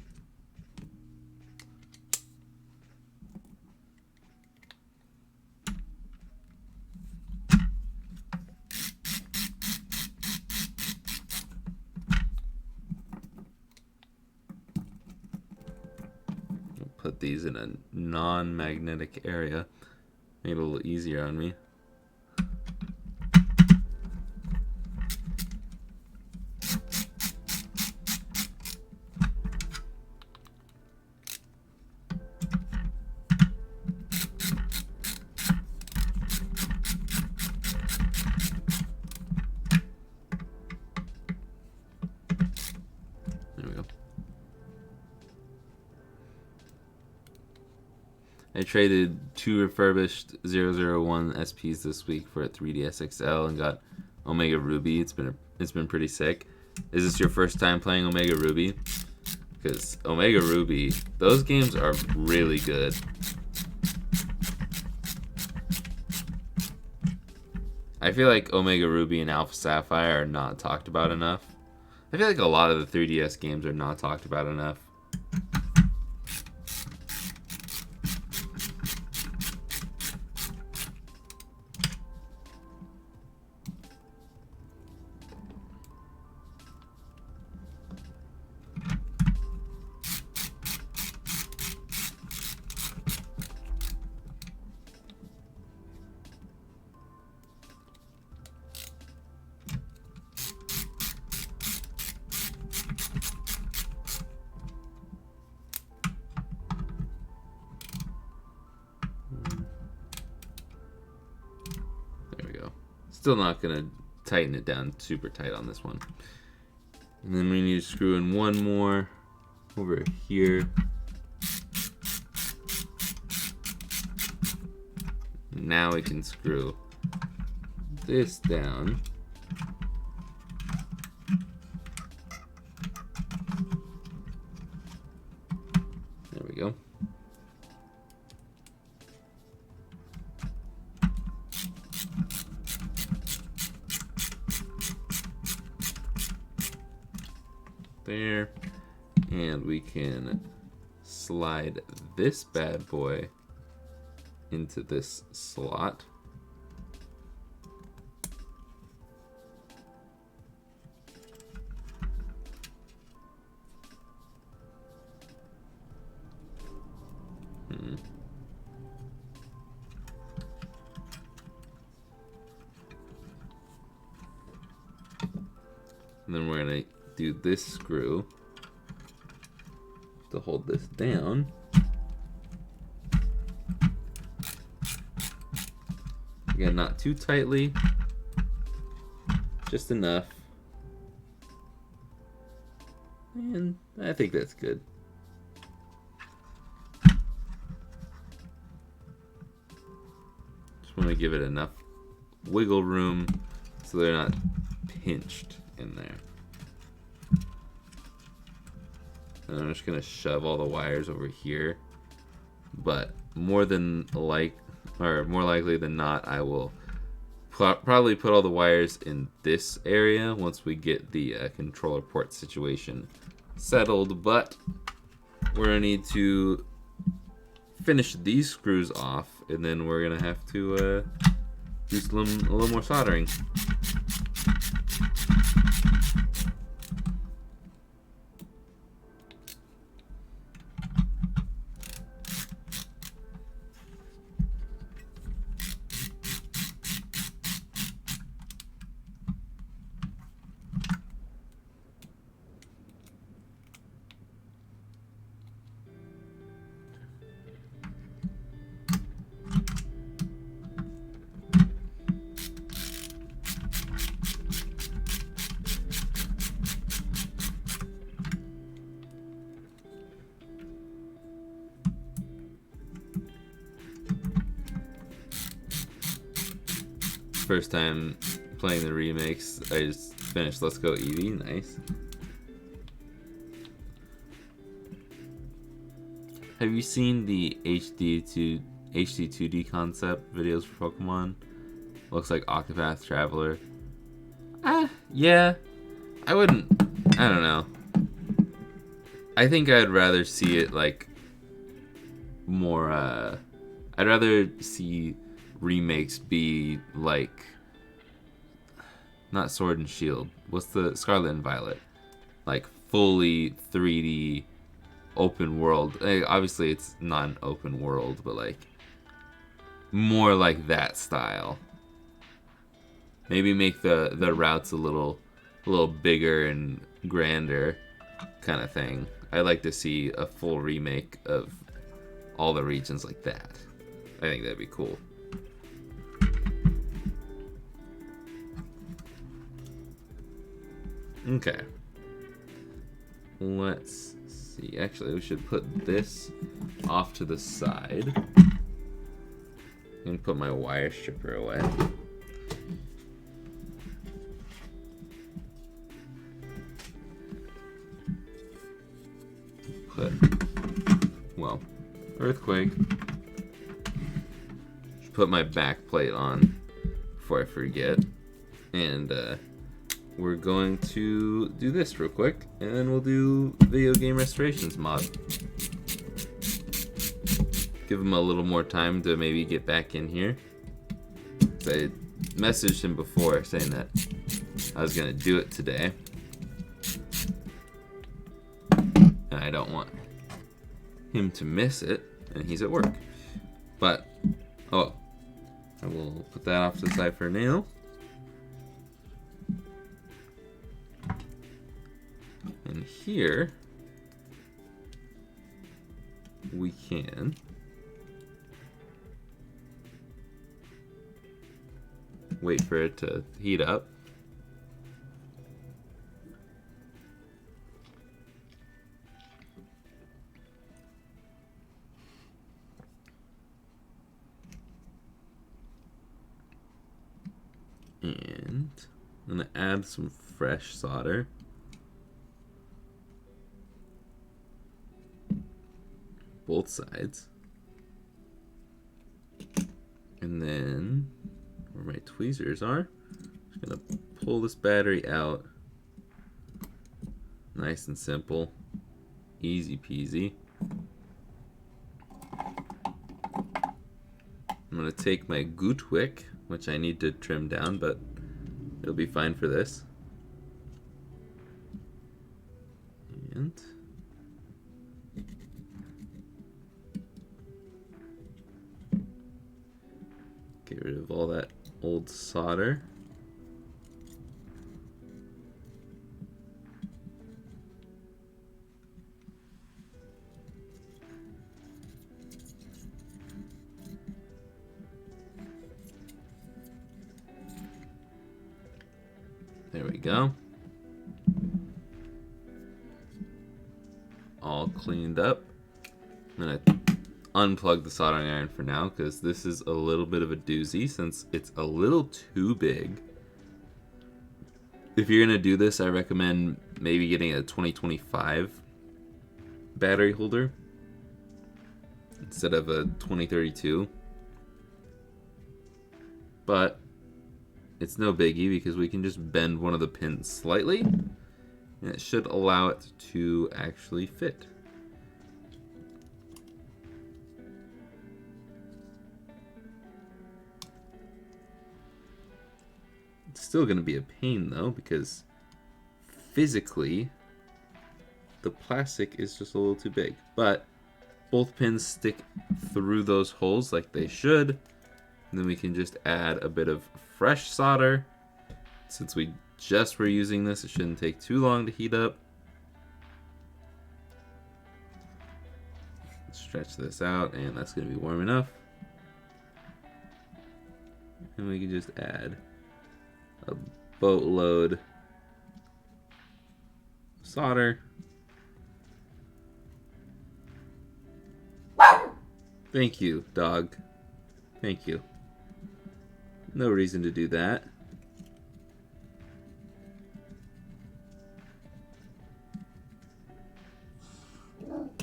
Put these in a non-magnetic area. Made it a little easier on me. There we go. I traded 2 refurbished 001 SPs this week for a 3DS XL and got Omega Ruby. It's been pretty sick. Is this your first time playing Omega Ruby? Because Omega Ruby, those games are really good. I feel like Omega Ruby and Alpha Sapphire are not talked about enough. I feel like a lot of the 3DS games are not talked about enough. still not gonna tighten it down super tight on this one. And then we need to screw in one more over here. Now we can screw this down. There we go. There. And we can slide this bad boy into this slot. And then we're going to do this screw to hold this down. Again, not too tightly, just enough. And I think that's good. Just want to give it enough wiggle room so they're not pinched in there. And I'm just gonna shove all the wires over here, but more likely than not, I will probably put all the wires in this area once we get the controller port situation settled. But we're gonna need to finish these screws off, and then we're gonna have to do a little more soldering. First time playing the remakes, I just finished Let's Go Eevee. Nice. Have you seen the HD 2D concept videos for Pokemon? Looks like Octopath Traveler. Yeah. I don't know. I think I'd rather see it like more, I'd rather see remakes be like, not Sword and Shield, what's the Scarlet and Violet, like fully 3D open world. Obviously it's not an open world, but like more like that style. Maybe make the routes a little bigger and grander kind of thing. I'd like to see a full remake of all the regions like that. I think that'd be cool. Okay. Let's see. Actually, we should put this off to the side. And put my wire stripper away. Well, earthquake. Should put my back plate on before I forget. And, we're going to do this real quick, and then we'll do video game restorations mod. Give him a little more time to maybe get back in here. I messaged him before saying that I was going to do it today. And I don't want him to miss it, and he's at work. But, I will put that off to the side for now. And here we can wait for it to heat up. And I'm going to add some fresh solder. Both sides. And then, where my tweezers are, I'm just going to pull this battery out. Nice and simple. Easy peasy. I'm going to take my goot wick, which I need to trim down, but it'll be fine for this. And get rid of all that old solder. There we go. All cleaned up. I'm going to unplug the soldering iron for now because this is a little bit of a doozy since it's a little too big. If you're going to do this, I recommend maybe getting a 2025 battery holder instead of a 2032. But it's no biggie because we can just bend one of the pins slightly and it should allow it to actually fit. It's still going to be a pain though because physically the plastic is just a little too big, but both pins stick through those holes like they should. And then we can just add a bit of fresh solder. Since we just were using this, it shouldn't take too long to heat up. Stretch this out, and that's going to be warm enough. And we can just add a boatload of solder. Thank you, dog. Thank you. No reason to do that.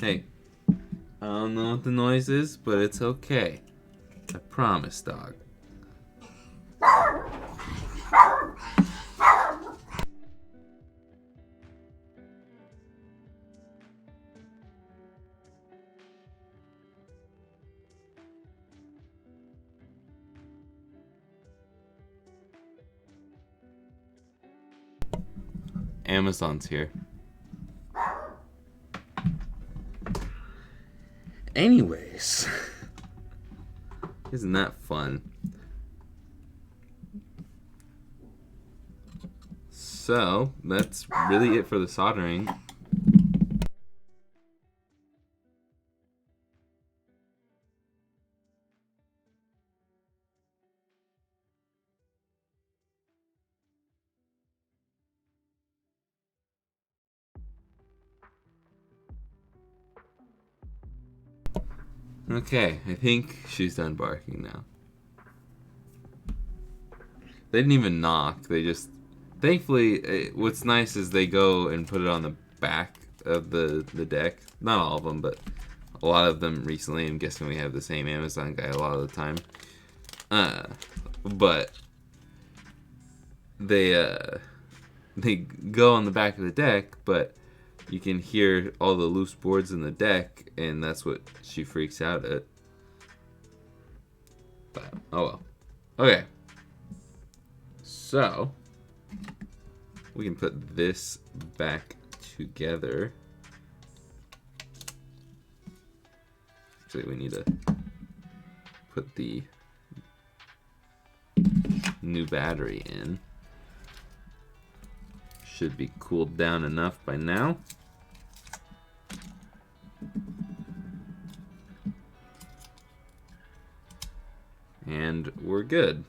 Hey, I don't know what the noise is, but it's okay. I promise, dog. Amazon's here. Anyways, isn't that fun? So, that's really it for the soldering. Okay, I think she's done barking now. They didn't even knock. They just... Thankfully, what's nice is they go and put it on the back of the deck. Not all of them, but a lot of them recently. I'm guessing we have the same Amazon guy a lot of the time. But they go on the back of the deck, but you can hear all the loose boards in the deck, and that's what she freaks out at. But, oh well. Okay. So, we can put this back together. Actually, we need to put the new battery in. Should be cooled down enough by now. And we're good.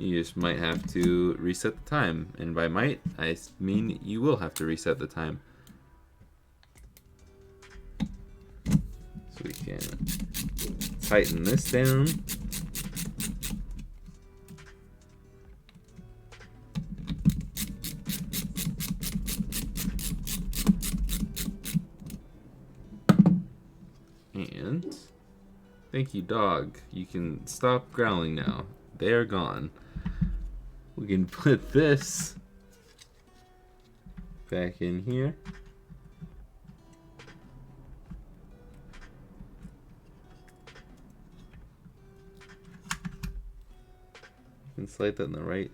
You just might have to reset the time. And by might, I mean you will have to reset the time. So we can tighten this down. And thank you, dog. You can stop growling now. They are gone. We can put this back in here. You can slide that in the right.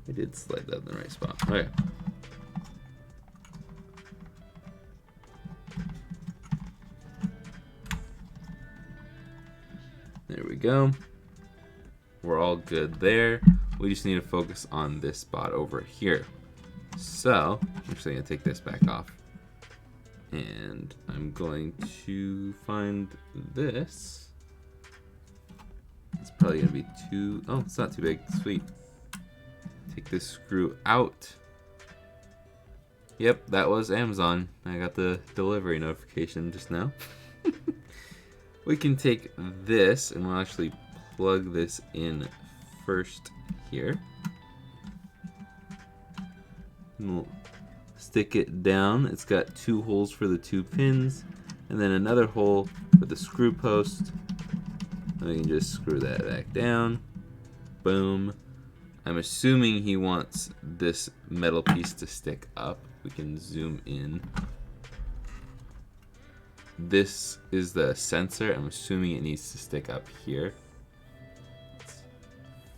I did slide that in the right spot. Okay. There we go. We're all good there. We just need to focus on this spot over here. So, I'm actually going to take this back off. And I'm going to find this. It's probably going to be too... Oh, it's not too big. Sweet. Take this screw out. Yep, that was Amazon. I got the delivery notification just now. We can take this and we'll actually plug this in first here. And we'll stick it down. It's got 2 holes for the 2 pins and then another hole for the screw post. And we can just screw that back down. Boom. I'm assuming he wants this metal piece to stick up. We can zoom in. This is the sensor. I'm assuming it needs to stick up here. Let's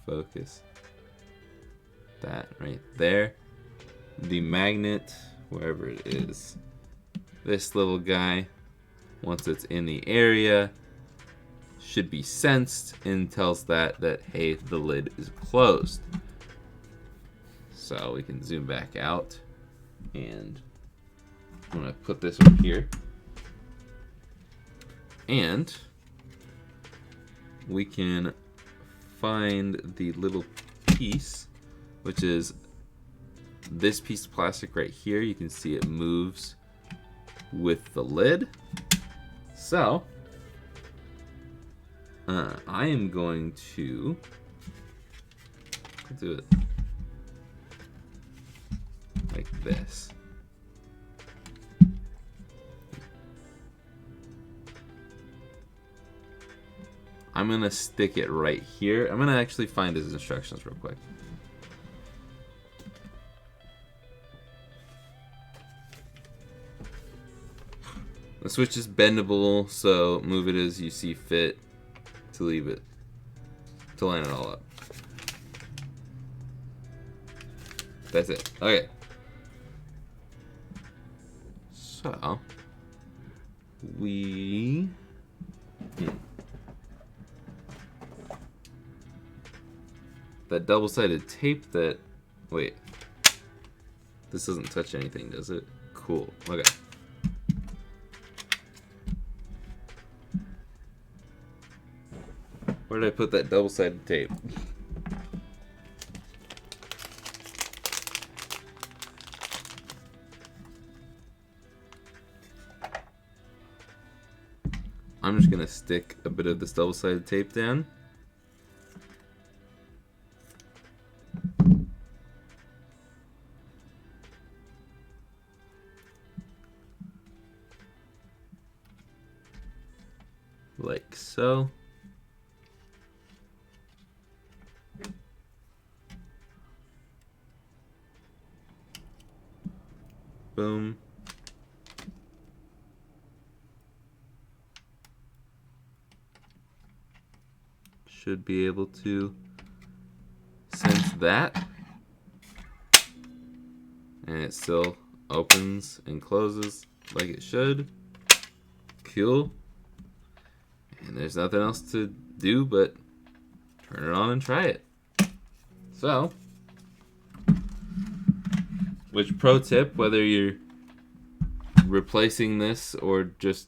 focus that right there. The magnet, wherever it is, this little guy, once it's in the area, should be sensed and tells that hey, the lid is closed. So we can zoom back out and I'm gonna put this over here. And we can find the little piece, which is this piece of plastic right here. You can see it moves with the lid. So I am going to do it like this. I'm gonna stick it right here. I'm gonna actually find his instructions real quick. The switch is bendable, so move it as you see fit to leave it, to line it all up. That's it. Okay. So we that double-sided tape that, wait, this doesn't touch anything, does it? Cool. Okay. Where did I put that double-sided tape? I'm just gonna stick a bit of this double-sided tape down. Like so. Boom. Should be able to sense that. And it still opens and closes like it should. Cool. And there's nothing else to do but turn it on and try it. So, which pro tip, whether you're replacing this or just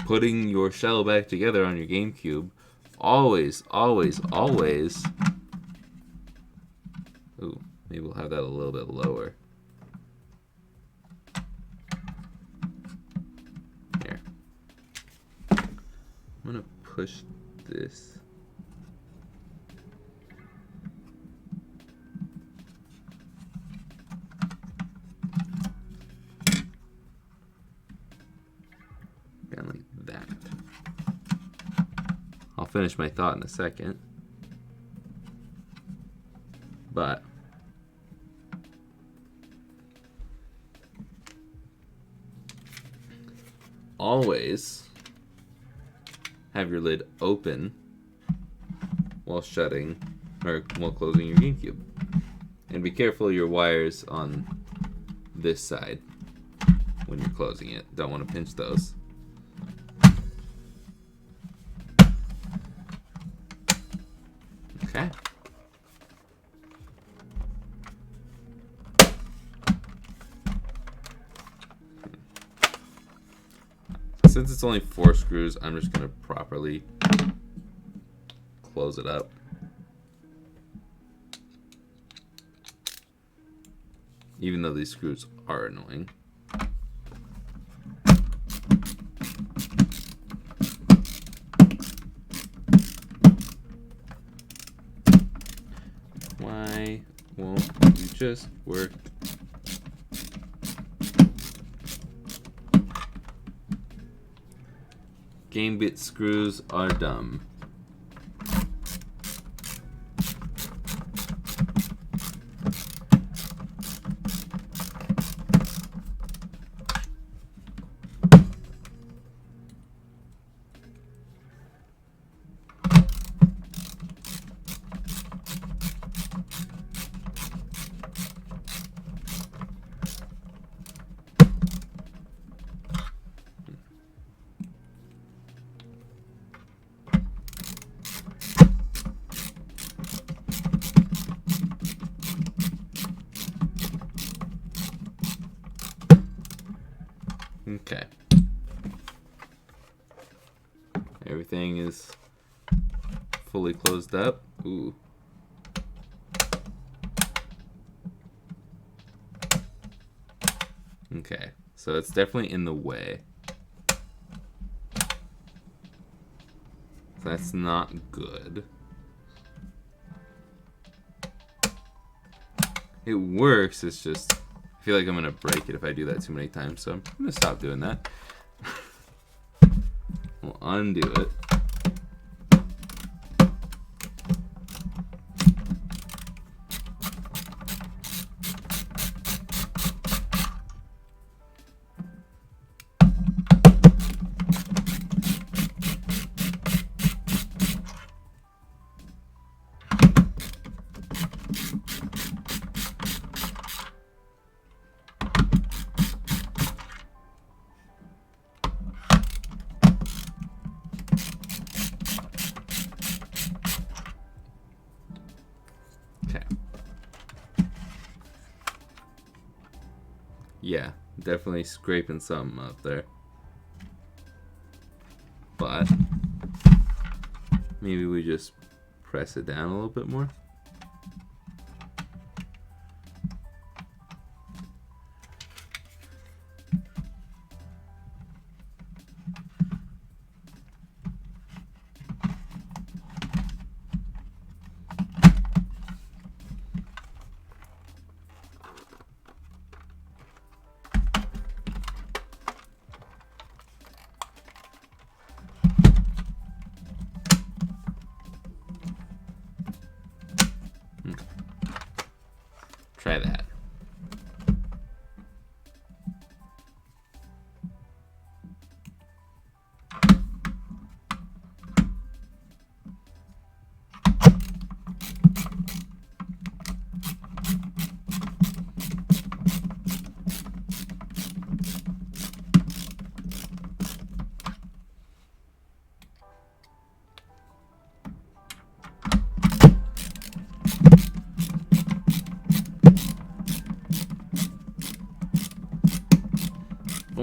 putting your shell back together on your GameCube, always, always, always... Ooh, maybe we'll have that a little bit lower. Here. I'm gonna push this. Kind of like that. I'll finish my thought in a second. But always have your lid open while shutting or while closing your GameCube. And be careful of your wires on this side when you're closing it. Don't want to pinch those. Okay. Since it's only 4 screws, I'm just going to properly close it up. Even though these screws are annoying. Why won't you just work? Game bit screws are dumb. Okay. Everything is fully closed up. Ooh. Okay, so it's definitely in the way. That's not good. It works, it's just... I feel like I'm gonna break it if I do that too many times, so I'm gonna stop doing that. We'll undo it. Yeah, definitely scraping something up there. But maybe we just press it down a little bit more.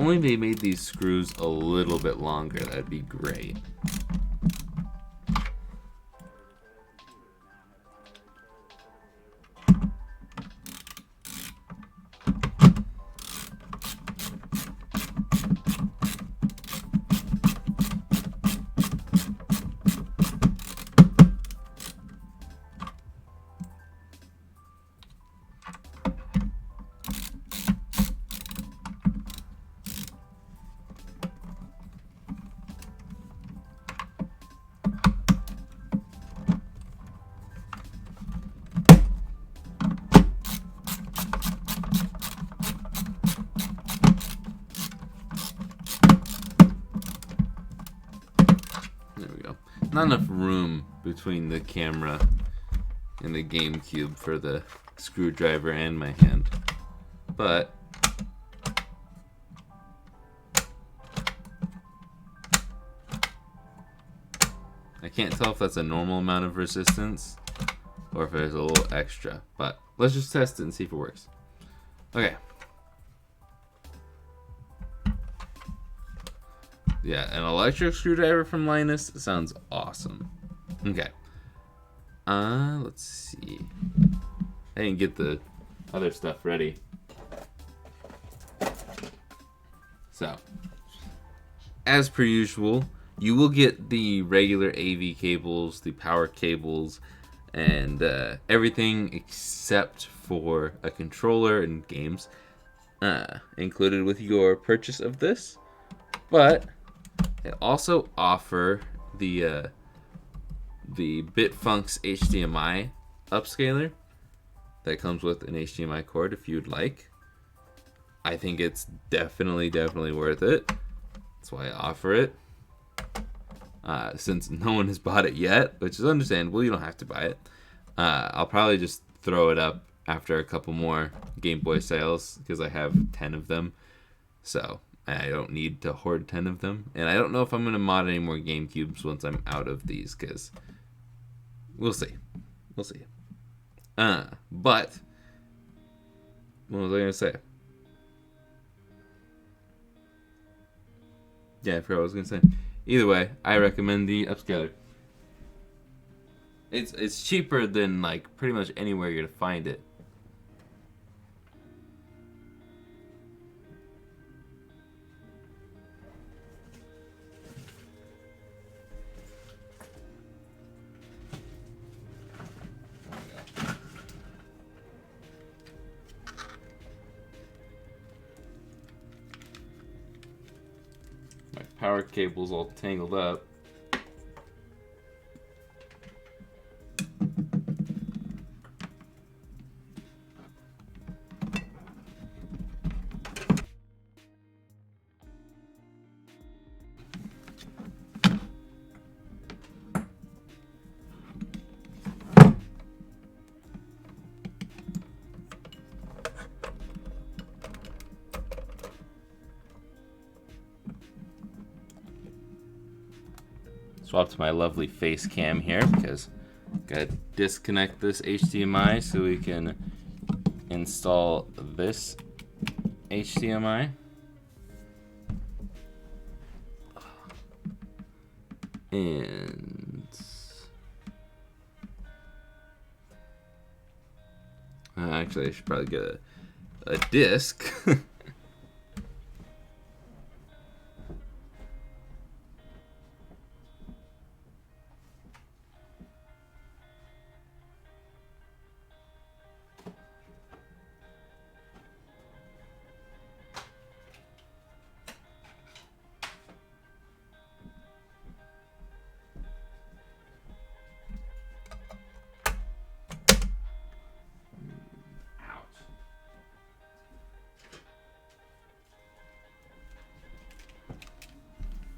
only they made these screws a little bit longer, that'd be great. Not enough room between the camera and the GameCube for the screwdriver and my hand. But I can't tell if that's a normal amount of resistance or if there's a little extra. But let's just test it and see if it works. Okay. Yeah, an electric screwdriver from Linus sounds awesome. Okay. Let's see. I didn't get the other stuff ready. So, as per usual, you will get the regular AV cables, the power cables, and everything except for a controller and games included with your purchase of this. But they also offer the Bitfunks HDMI upscaler that comes with an HDMI cord if you'd like. I think it's definitely worth it. That's why I offer it. Since no one has bought it yet, which is understandable, you don't have to buy it. I'll probably just throw it up after a couple more Game Boy sales because I have 10 of them. So I don't need to hoard 10 of them. And I don't know if I'm going to mod any more GameCubes once I'm out of these, because we'll see. We'll see. But what was I going to say? Yeah, I forgot what I was going to say. Either way, I recommend the upscaler. It's cheaper than like pretty much anywhere you're going to find it. My power cable's all tangled up. Swap to my lovely face cam here because gotta disconnect this HDMI so we can install this HDMI. And actually I should probably get a disc.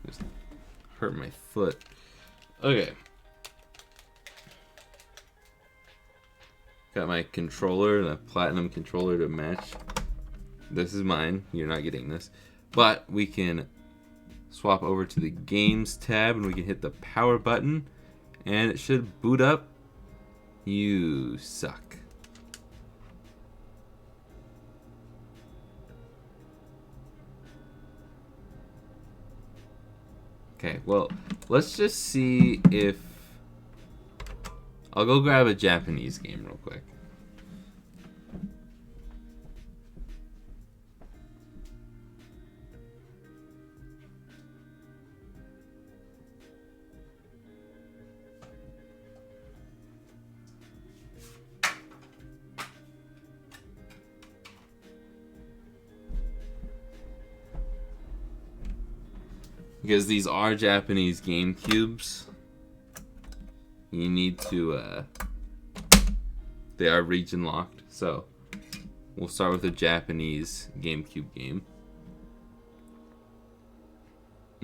Just hurt my foot. Okay. Got my controller, the platinum controller to match. This is mine. You're not getting this. But we can swap over to the games tab and we can hit the power button and it should boot up. You suck. Okay, well, let's just see if... I'll go grab a Japanese game real quick. Because these are Japanese GameCubes, you need to, they are region locked, so we'll start with a Japanese GameCube game.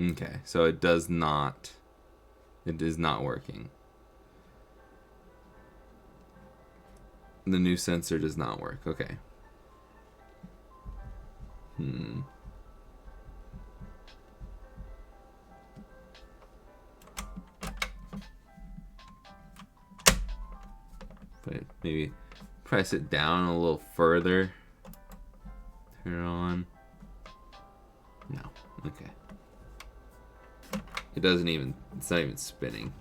Okay, so it is not working. The new sensor does not work, okay. But maybe press it down a little further. Turn it on. No. Okay. It doesn't even, it's not even spinning.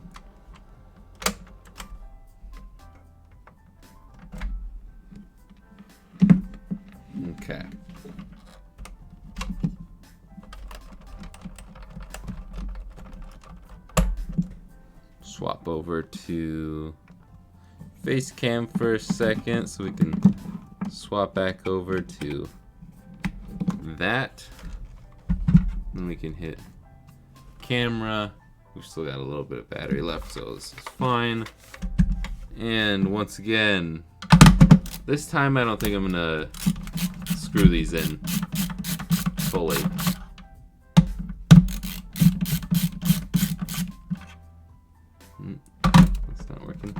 Okay. Swap over to face cam for a second so we can swap back over to that. Then we can hit camera. We've still got a little bit of battery left, so this is fine. And once again, this time I don't think I'm gonna screw these in fully. That's not working.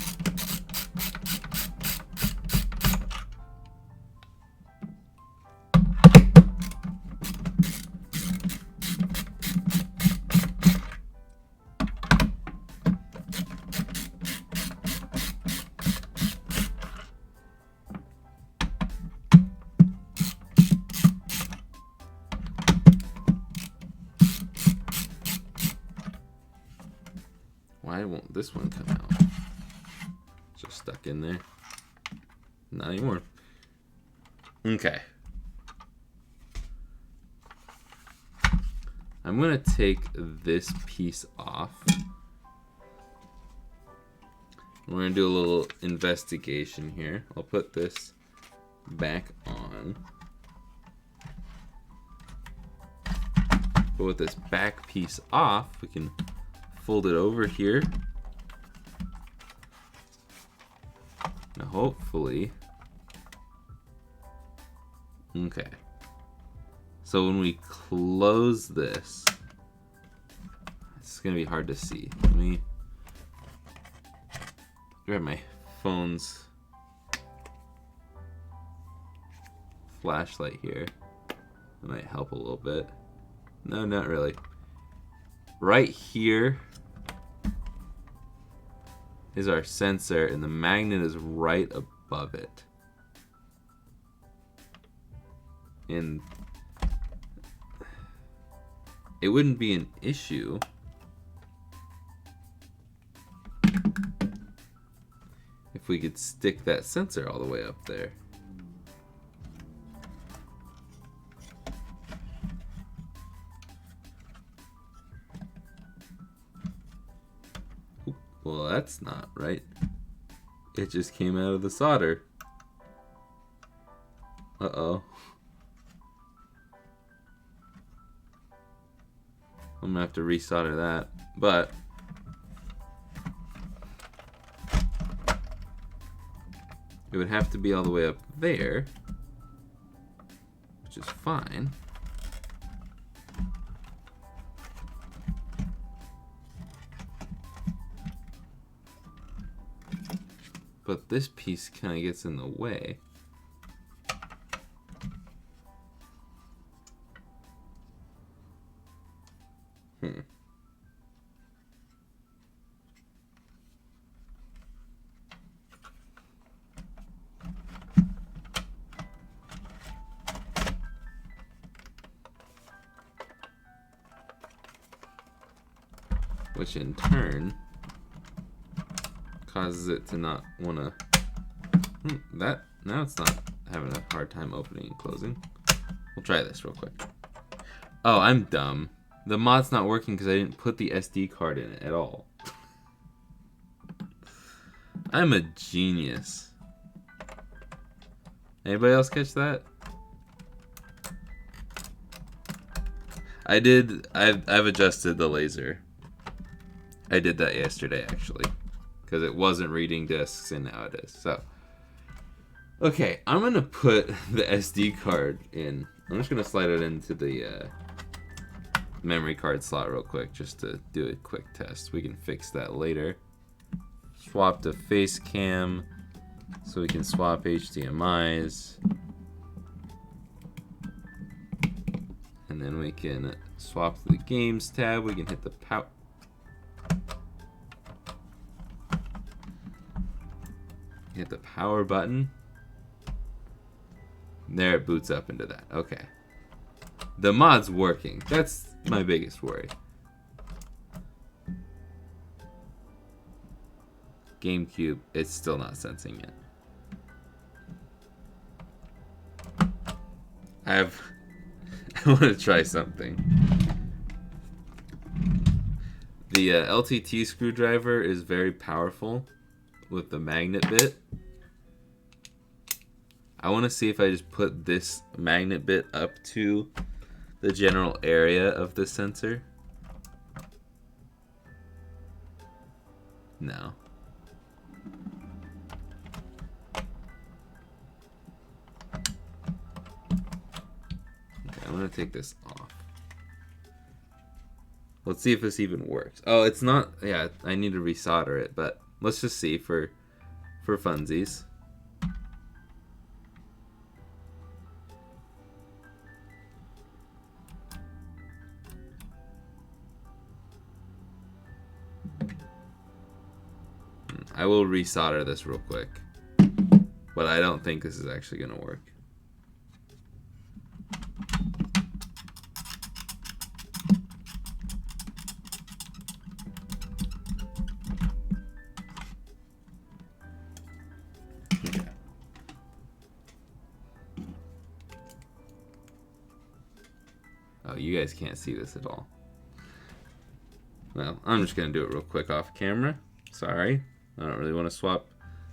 Why won't this one come out? It's just stuck in there. Not anymore. Okay. I'm gonna take this piece off. We're gonna do a little investigation here. I'll put this back on. But with this back piece off, we can fold it over here. Now hopefully, okay. So when we close this, it's gonna be hard to see. Let me grab my phone's flashlight here. That might help a little bit. No, not really. Right here is our sensor, and the magnet is right above it. And it wouldn't be an issue if we could stick that sensor all the way up there. Well, that's not right. It just came out of the solder. Uh-oh. I'm gonna have to resolder that, but it would have to be all the way up there, which is fine. But this piece kind of gets in the way. which in turn causes it to not want to. That now it's not having a hard time opening and closing. We'll try this real quick. Oh, I'm dumb. The mod's not working because I didn't put the SD card in it at all. I'm a genius. Anybody else catch that? I did. I've adjusted the laser. I did that yesterday actually, because it wasn't reading discs and now it is. So, okay, I'm gonna put the SD card in. I'm just gonna slide it into the memory card slot real quick, just to do a quick test. We can fix that later. Swap to face cam, so we can swap HDMIs. And then we can swap to the games tab. We can hit the power button. There it boots up into that. Okay. The mod's working. That's my biggest worry. GameCube, it's still not sensing it. I want to try something. The LTT screwdriver is very powerful with the magnet bit. I want to see if I just put this magnet bit up to the general area of the sensor. No. I'm gonna take this off. Let's see if this even works. Oh, it's not. Yeah, I need to resolder it, but let's just see for funsies. I will resolder this real quick, but I don't think this is actually gonna work. Oh, you guys can't see this at all. Well, I'm just going to do it real quick off camera. Sorry. I don't really want to swap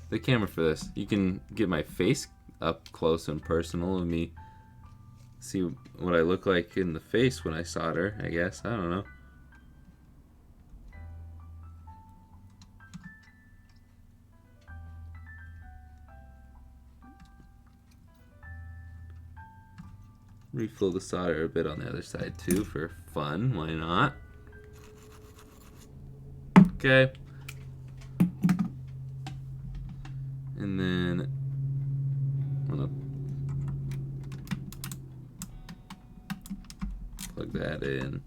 the camera for this. You can get my face up close and personal and me see what I look like in the face when I solder, I guess. I don't know. Refill the solder a bit on the other side too for fun. Why not? Okay. And then I'm gonna plug that in.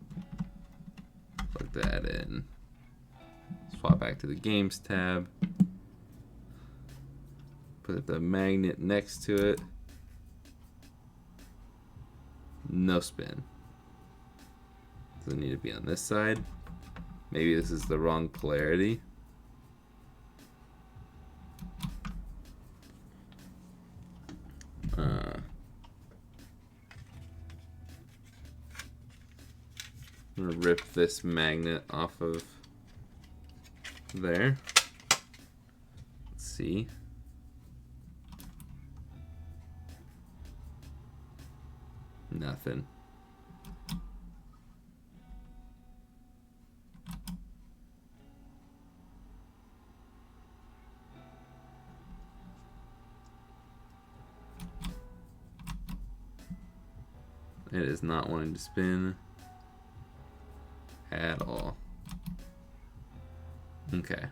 Plug that in. Swap back to the games tab. Put the magnet next to it. No spin. Does it need to be on this side? Maybe this is the wrong polarity. I'm gonna rip this magnet off of there. Let's see. Nothing. It is not wanting to spin at all. Okay.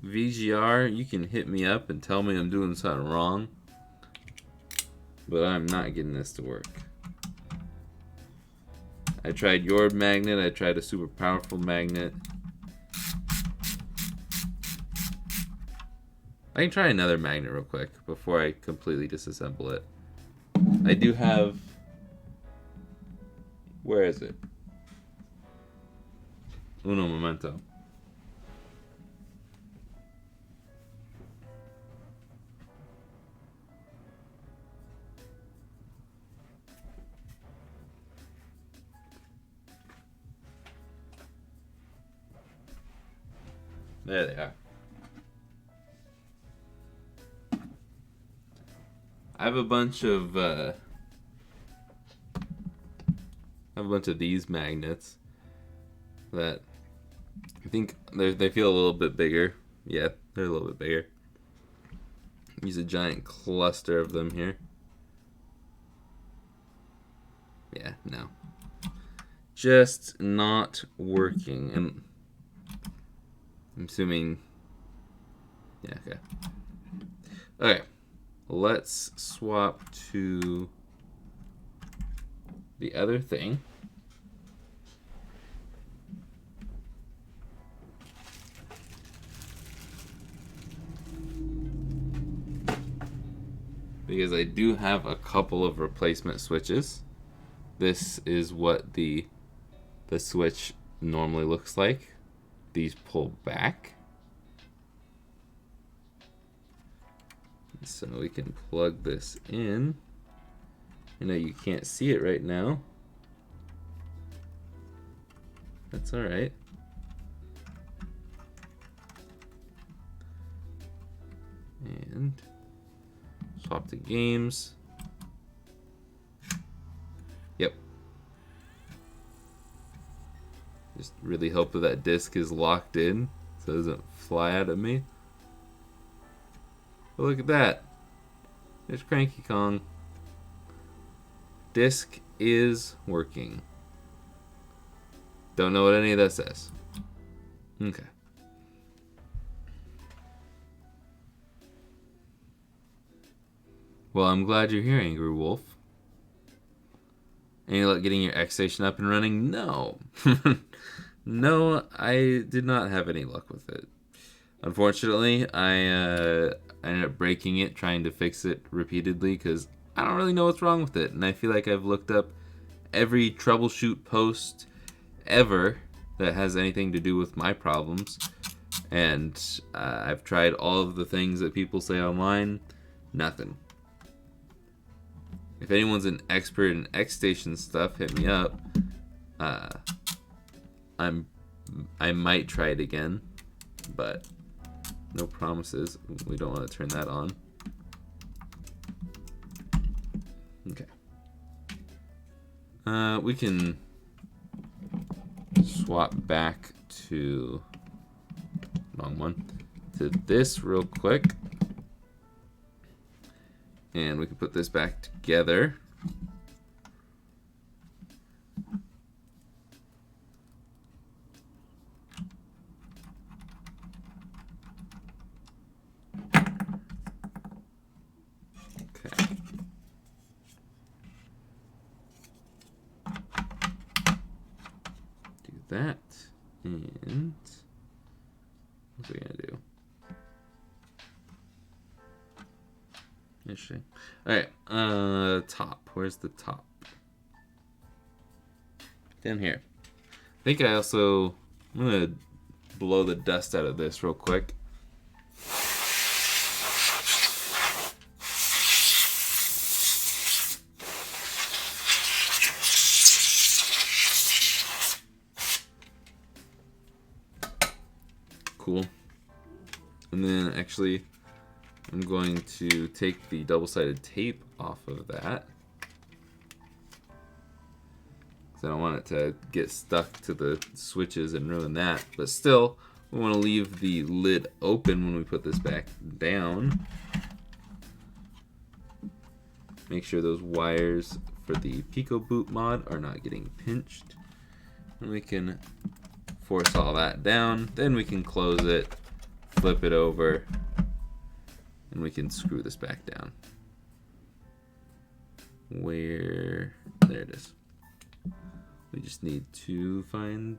VGR, you can hit me up and tell me I'm doing something wrong, but I'm not getting this to work. I tried your magnet, I tried a super powerful magnet. I can try another magnet real quick before I completely disassemble it. I do have... Where is it? Uno momento. There they are. I have a bunch of these magnets that I think they feel a little bit bigger. Yeah, they're a little bit bigger. Use a giant cluster of them here. Yeah, no. Just not working. And I'm assuming. Yeah, okay. Okay. Let's swap to the other thing. Because I do have a couple of replacement switches. This is what the switch normally looks like. These pull back. So we can plug this in. I know you can't see it right now. That's alright. And swap to games. Yep. Just really hope that disc is locked in so it doesn't fly out at me. But look at that. There's Cranky Kong. Disc is working. Don't know what any of that says. Okay. Well, I'm glad you're here, Angry Wolf. Any luck getting your X Station up and running? No. No, I did not have any luck with it. Unfortunately, I ended up breaking it, trying to fix it repeatedly, because I don't really know what's wrong with it. And I feel like I've looked up every troubleshoot post ever that has anything to do with my problems. And I've tried all of the things that people say online. Nothing. If anyone's an expert in X Station stuff, hit me up. I might try it again, but no promises. We don't want to turn that on. Okay. We can swap back to wrong one to this real quick. And we can put this back together. Okay. Do that. And what's we gonna do? Interesting. Alright, top. Where's the top? Down here. I think I'm gonna blow the dust out of this real quick. Cool. And then actually I'm going to take the double-sided tape off of that, because I don't want it to get stuck to the switches and ruin that. But still, we want to leave the lid open when we put this back down. Make sure those wires for the Pico Boot mod are not getting pinched. And we can force all that down. Then we can close it, flip it over, and we can screw this back down. There it is. We just need to find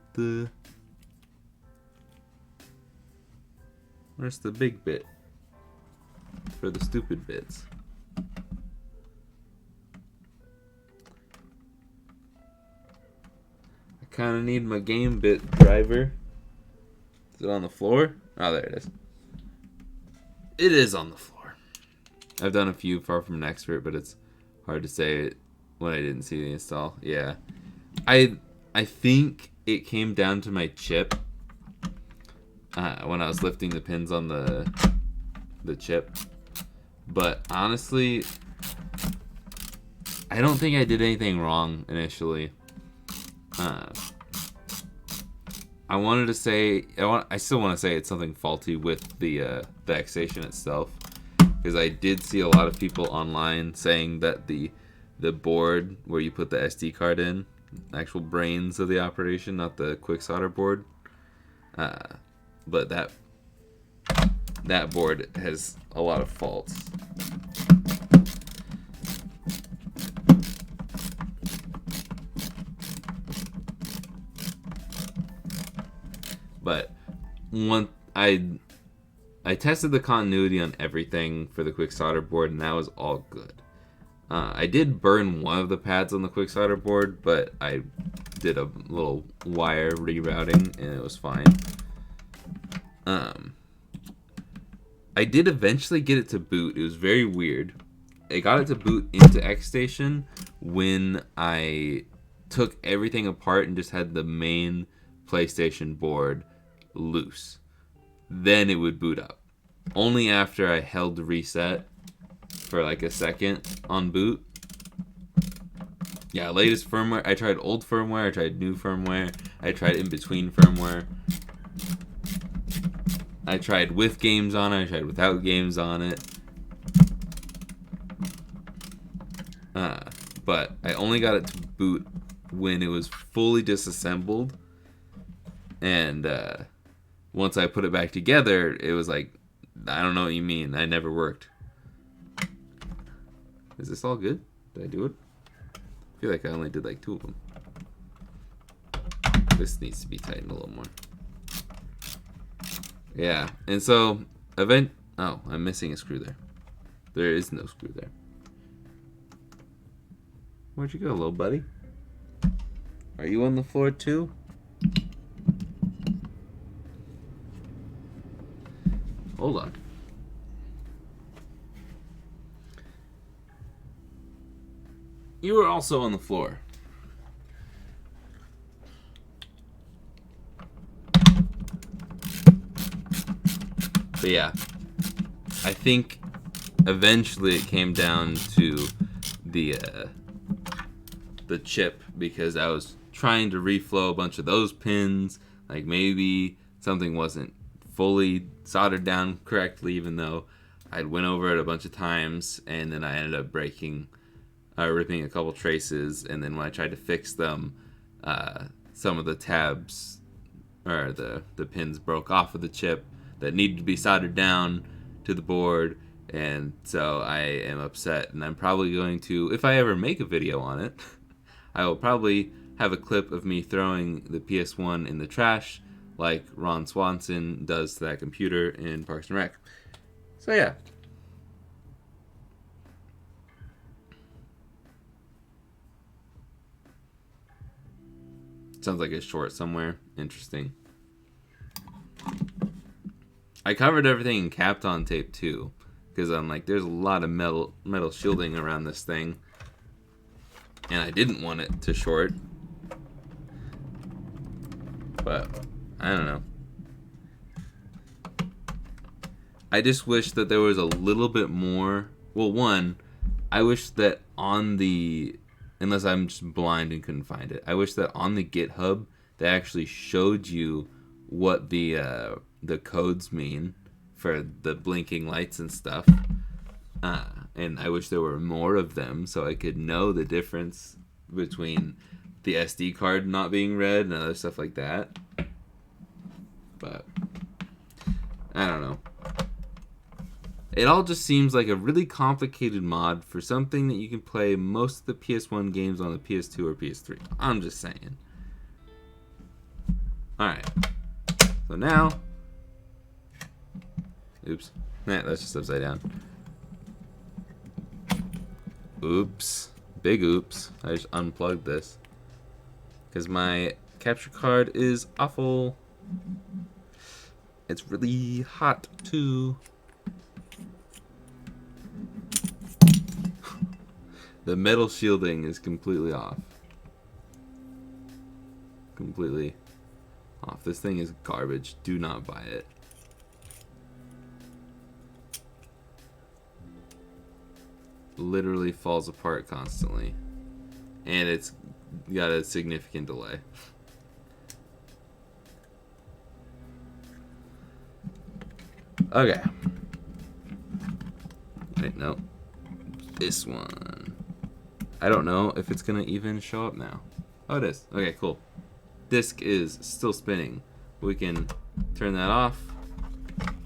where's the big bit for the stupid bits? I kind of need my game bit driver. Is it on the floor? Oh, there it is. It is on the floor. I've done a few far from an expert, but it's hard to say it when I didn't see the install. Yeah. I think it came down to my chip when I was lifting the pins on the chip. But honestly, I don't think I did anything wrong initially. I wanted to say I still want to say it's something faulty with the X-Station itself, because I did see a lot of people online saying that the board where you put the SD card in, actual brains of the operation, not the quick solder board, but that board has a lot of faults. But I tested the continuity on everything for the quick solder board, and that was all good. I did burn one of the pads on the quick solder board, but I did a little wire rerouting, and it was fine. I did eventually get it to boot. It was very weird. I got it to boot into X-Station when I took everything apart and just had the main PlayStation board loose. Then it would boot up. Only after I held reset for like a second on boot. Yeah, latest firmware. I tried old firmware, I tried new firmware, I tried in between firmware. I tried with games on it, I tried without games on it. But I only got it to boot when it was fully disassembled. And once I put it back together, it was like, I don't know what you mean. I never worked. Is this all good? Did I do it? I feel like I only did like 2 of them. This needs to be tightened a little more. Yeah, and so oh, I'm missing a screw there. There is no screw there. Where'd you go, little buddy? Are you on the floor too? Hold on. You were also on the floor. But yeah, I think eventually it came down to the chip, because I was trying to reflow a bunch of those pins. Like maybe something wasn't fully soldered down correctly, even though I went over it a bunch of times, and then I ended up ripping a couple traces. And then when I tried to fix them, some of the tabs or the pins broke off of the chip that needed to be soldered down to the board. And so I am upset, and I'm probably going to, if I ever make a video on it, I will probably have a clip of me throwing the PS1 in the trash like Ron Swanson does to that computer in Parks and Rec. So yeah. Sounds like it's short somewhere. Interesting. I covered everything in Kapton tape too, because I'm like, there's a lot of metal shielding around this thing, and I didn't want it to short. But I don't know. I just wish that there was a little bit more. Well, one, I wish that on the, unless I'm just blind and couldn't find it, I wish that on the GitHub they actually showed you what the codes mean for the blinking lights and stuff. And I wish there were more of them so I could know the difference between the SD card not being read and other stuff like that. But I don't know. It all just seems like a really complicated mod for something that you can play most of the PS1 games on the PS2 or PS3. I'm just saying. Alright. So now... Oops. Nah, that's just upside down. Oops. Big oops. I just unplugged this. Because my capture card is awful. It's really hot too. The metal shielding is completely off. Completely off. This thing is garbage. Do not buy it. Literally falls apart constantly. And it's got a significant delay. Okay. Wait, no. This one. I don't know if it's gonna even show up now. Oh, it is. Okay, cool. Disc is still spinning. We can turn that off.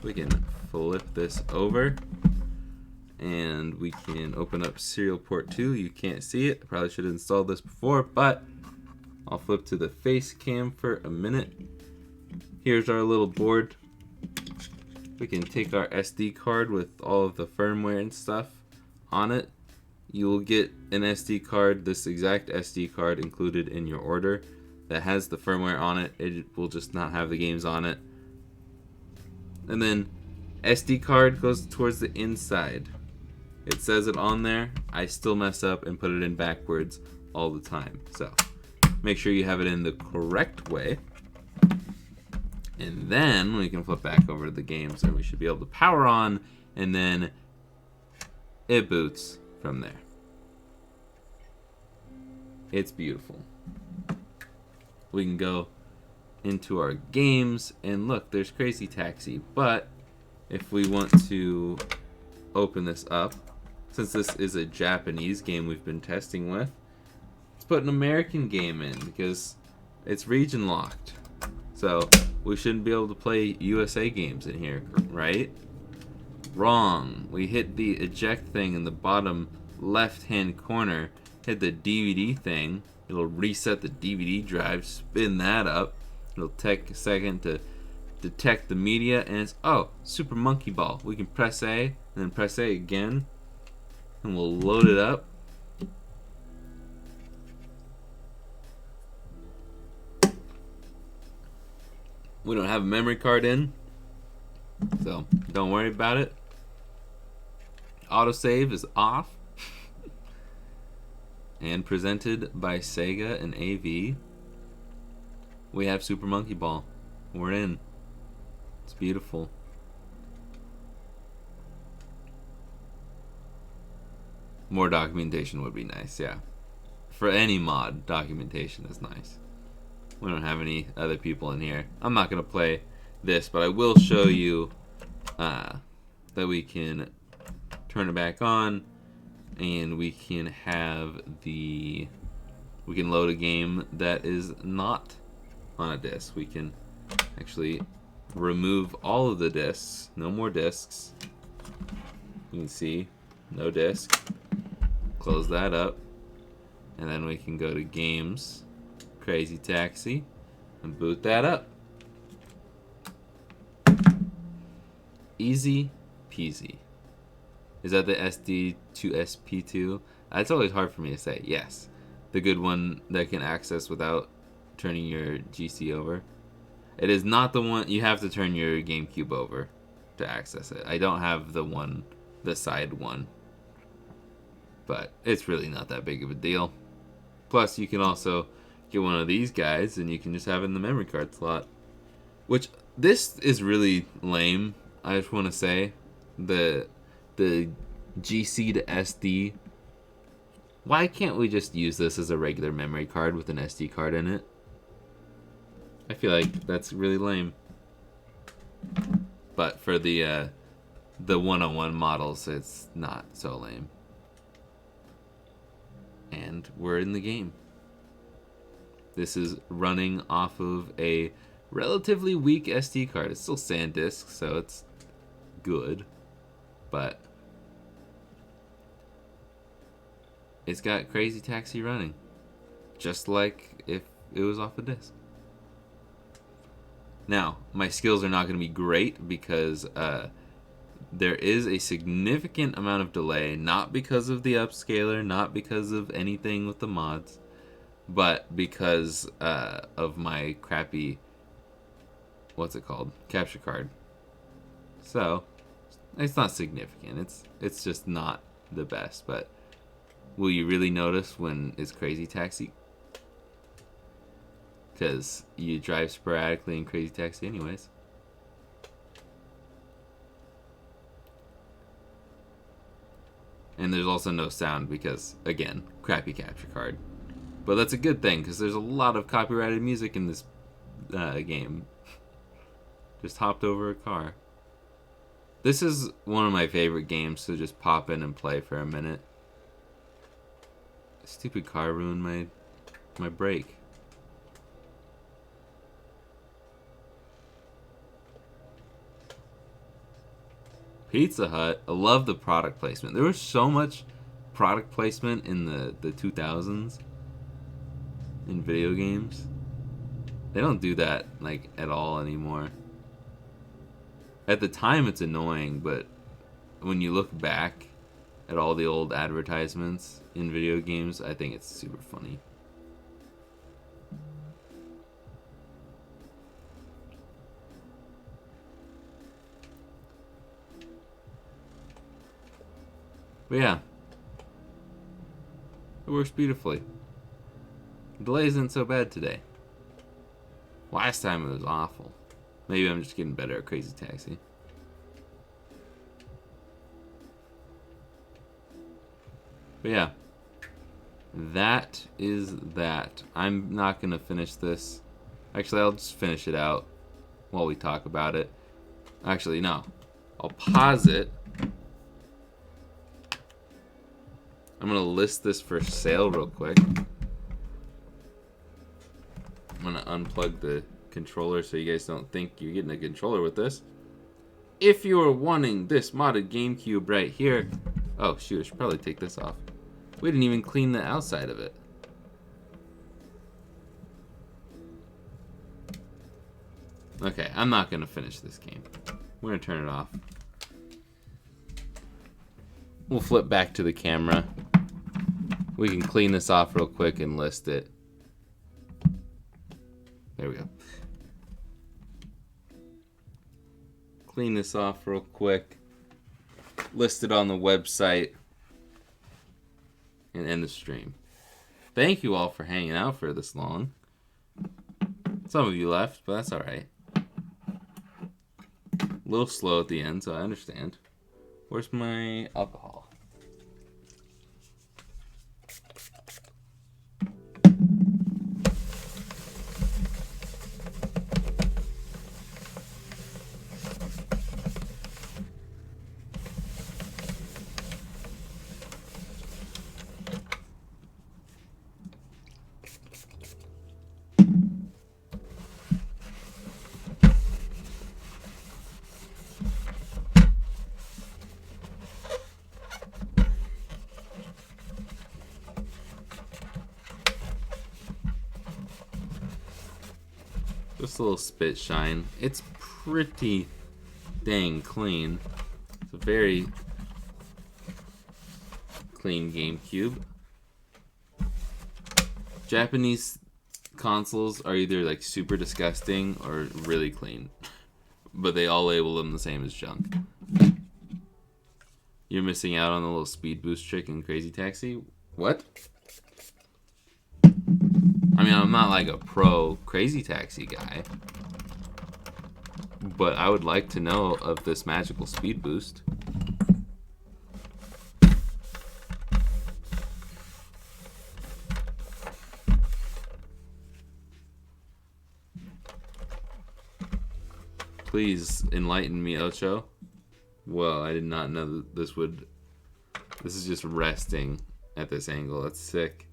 We can flip this over. And we can open up serial port 2. You can't see it. I probably should have installed this before, but I'll flip to the face cam for a minute. Here's our little board. We can take our SD card with all of the firmware and stuff on it. You will get an SD card, this exact SD card included in your order that has the firmware on it. It will just not have the games on it. And then SD card goes towards the inside. It says it on there. I still mess up and put it in backwards all the time. So make sure you have it in the correct way. And then we can flip back over to the games and we should be able to power on, and then it boots from there. It's beautiful. We can go into our games and look, there's Crazy Taxi. But if we want to open this up, since this is a Japanese game we've been testing with, let's put an American game in because it's region locked. So we shouldn't be able to play USA games in here, right? Wrong. We hit the eject thing in the bottom left-hand corner, hit the DVD thing. It'll reset the DVD drive, spin that up. It'll take a second to detect the media, and it's, oh, Super Monkey Ball. We can press A, and then press A again, and we'll load it up. We don't have a memory card in, so don't worry about it. Autosave is off. And presented by Sega and AV, we have Super Monkey Ball. We're in. It's beautiful. More documentation would be nice, yeah. For any mod, documentation is nice. We don't have any other people in here. I'm not going to play this, but I will show you that we can turn it back on, and we can have we can load a game that is not on a disc. We can actually remove all of the discs. No more discs. You can see, no disc. Close that up, and then we can go to Games, Crazy Taxi, and boot that up. Easy peasy. Is that the SD to SP2? It's always hard for me to say. Yes. The good one that can access without turning your GC over. It is not the one you have to turn your GameCube over to access it. I don't have the side one. But it's really not that big of a deal. Plus, you can also get one of these guys and you can just have it in the memory card slot. Which, this is really lame, I just want to say. The GC to SD. Why can't we just use this as a regular memory card with an SD card in it? I feel like that's really lame. But for the one-on-one models, it's not so lame. And we're in the game. This is running off of a relatively weak SD card. It's still SanDisk, so it's good. But it's got Crazy Taxi running. Just like if it was off a disc. Now, my skills are not going to be great because there is a significant amount of delay, not because of the upscaler, not because of anything with the mods, but because of my crappy, what's it called, capture card. So it's not significant. It's just not the best. But will you really notice when it's Crazy Taxi? Because you drive sporadically in Crazy Taxi anyways. And there's also no sound because, again, crappy capture card. But that's a good thing because there's a lot of copyrighted music in this game. Just hopped over a car. This is one of my favorite games to just pop in and play for a minute. Stupid car ruined my brake. Pizza Hut. I love the product placement. There was so much product placement in the 2000s in video games. They don't do that like at all anymore. At the time it's annoying, but when you look back at all the old advertisements in video games, I think it's super funny. But yeah, it works beautifully. The delay isn't so bad today. Last time it was awful. Maybe I'm just getting better at Crazy Taxi. But yeah, that is that. I'm not going to finish this. Actually, I'll just finish it out while we talk about it. Actually, no. I'll pause it. I'm going to list this for sale real quick. I'm going to unplug the controller so you guys don't think you're getting a controller with this. If you are wanting this modded GameCube right here... Oh, shoot, I should probably take this off. We didn't even clean the outside of it. Okay, I'm not going to finish this game. We're going to turn it off. We'll flip back to the camera. We can clean this off real quick and list it. There we go. Clean this off real quick. List it on the website. And end the stream. Thank you all for hanging out for this long. Some of you left, but that's alright. A little slow at the end, so I understand. Where's my alcohol? Just a little spit shine. It's pretty dang clean. It's a very clean GameCube. Japanese consoles are either like super disgusting or really clean, but they all label them the same as junk. You're missing out on the little speed boost trick in Crazy Taxi. What? I mean, I'm not like a pro Crazy Taxi guy, but I would like to know of this magical speed boost. Please enlighten me, Ocho. Well, I did not know that this would... This is just resting at this angle. That's sick.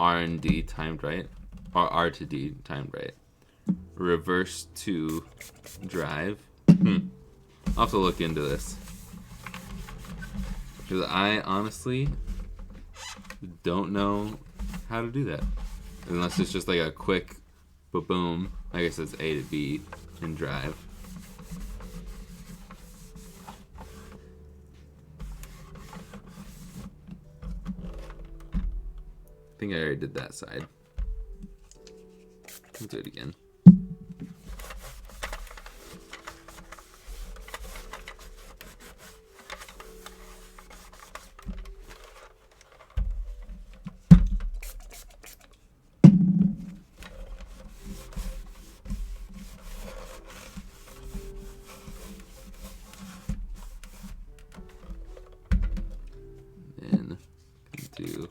R and D timed right, or R to D timed right. Reverse to drive. I'll have to look into this. Because I honestly don't know how to do that. Unless it's just like a quick boom. I guess it's A to B in Drive. I think I already did that side. Let's do it again. Then do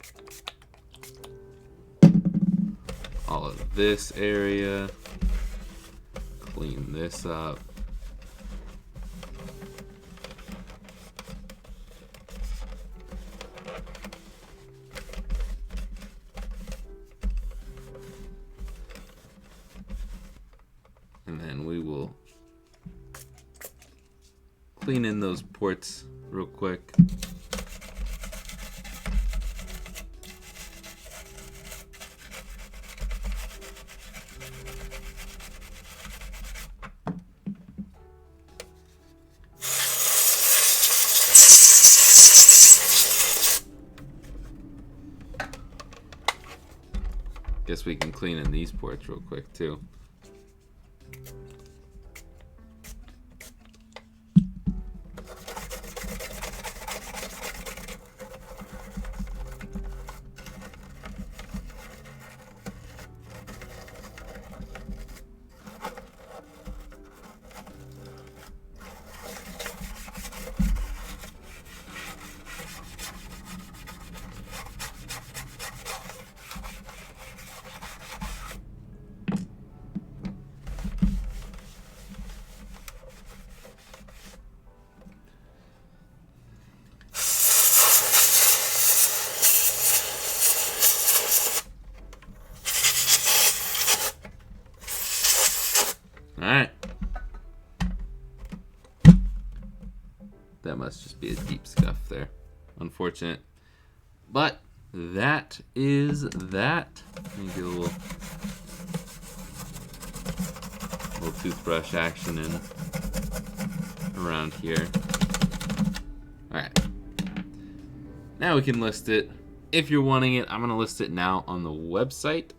all of this area, clean this up. And then we will clean in those ports real quick. Guess we can clean in these ports real quick too. Alright. That must just be a deep scuff there. Unfortunate. But that is that. Let me get a little toothbrush action in around here. Alright. Now we can list it. If you're wanting it, I'm going to list it now on the website.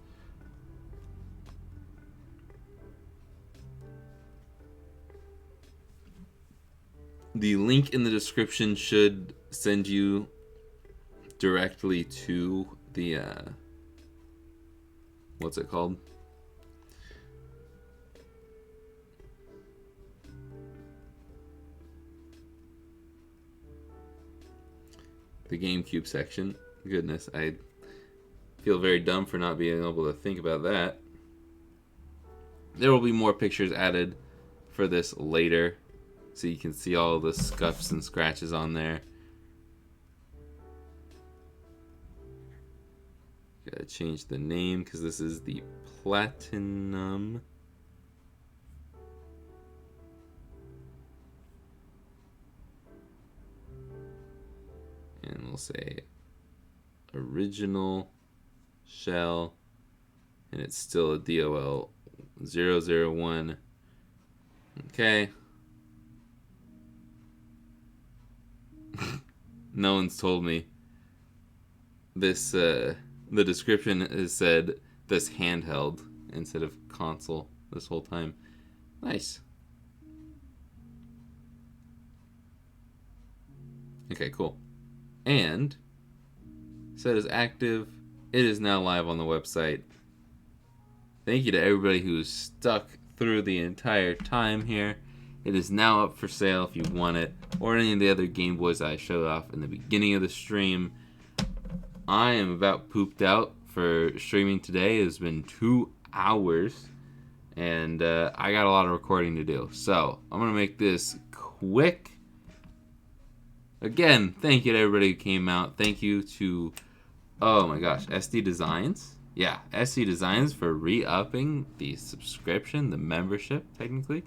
The link in the description should send you directly to the, what's it called? The GameCube section. Goodness, I feel very dumb for not being able to think about that. There will be more pictures added for this later, so you can see all the scuffs and scratches on there. Gotta change the name because this is the Platinum. And we'll say original shell, and it's still a DOL 001. Okay. No one's told me this. The description has said this handheld instead of console this whole time. Nice. Okay, cool. And said is active. It is now live on the website. Thank you to everybody who's stuck through the entire time here. It is now up for sale if you want it, or any of the other Game Boys I showed off in the beginning of the stream. I am about pooped out for streaming today. It's been 2 hours, and I got a lot of recording to do. So I'm going to make this quick. Again, thank you to everybody who came out. Thank you to, oh my gosh, SD Designs. Yeah, SD Designs for re-upping the subscription, the membership, technically.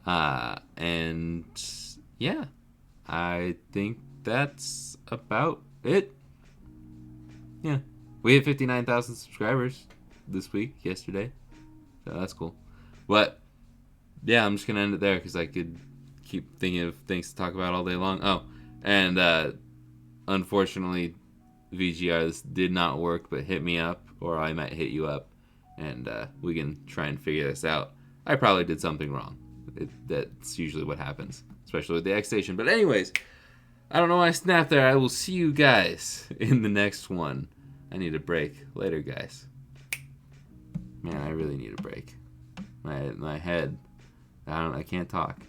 And yeah, I think that's about it. Yeah. We hit 59,000 subscribers this week, yesterday. So that's cool. But, yeah, I'm just going to end it there because I could keep thinking of things to talk about all day long. Oh, and unfortunately, VGR, this did not work, but hit me up, or I might hit you up, and we can try and figure this out. I probably did something wrong. That's usually what happens, especially with the X Station. But anyways, I don't know why I snapped there. I will see you guys in the next one. I need a break. Later, guys. Man, I really need a break. My head. I can't talk.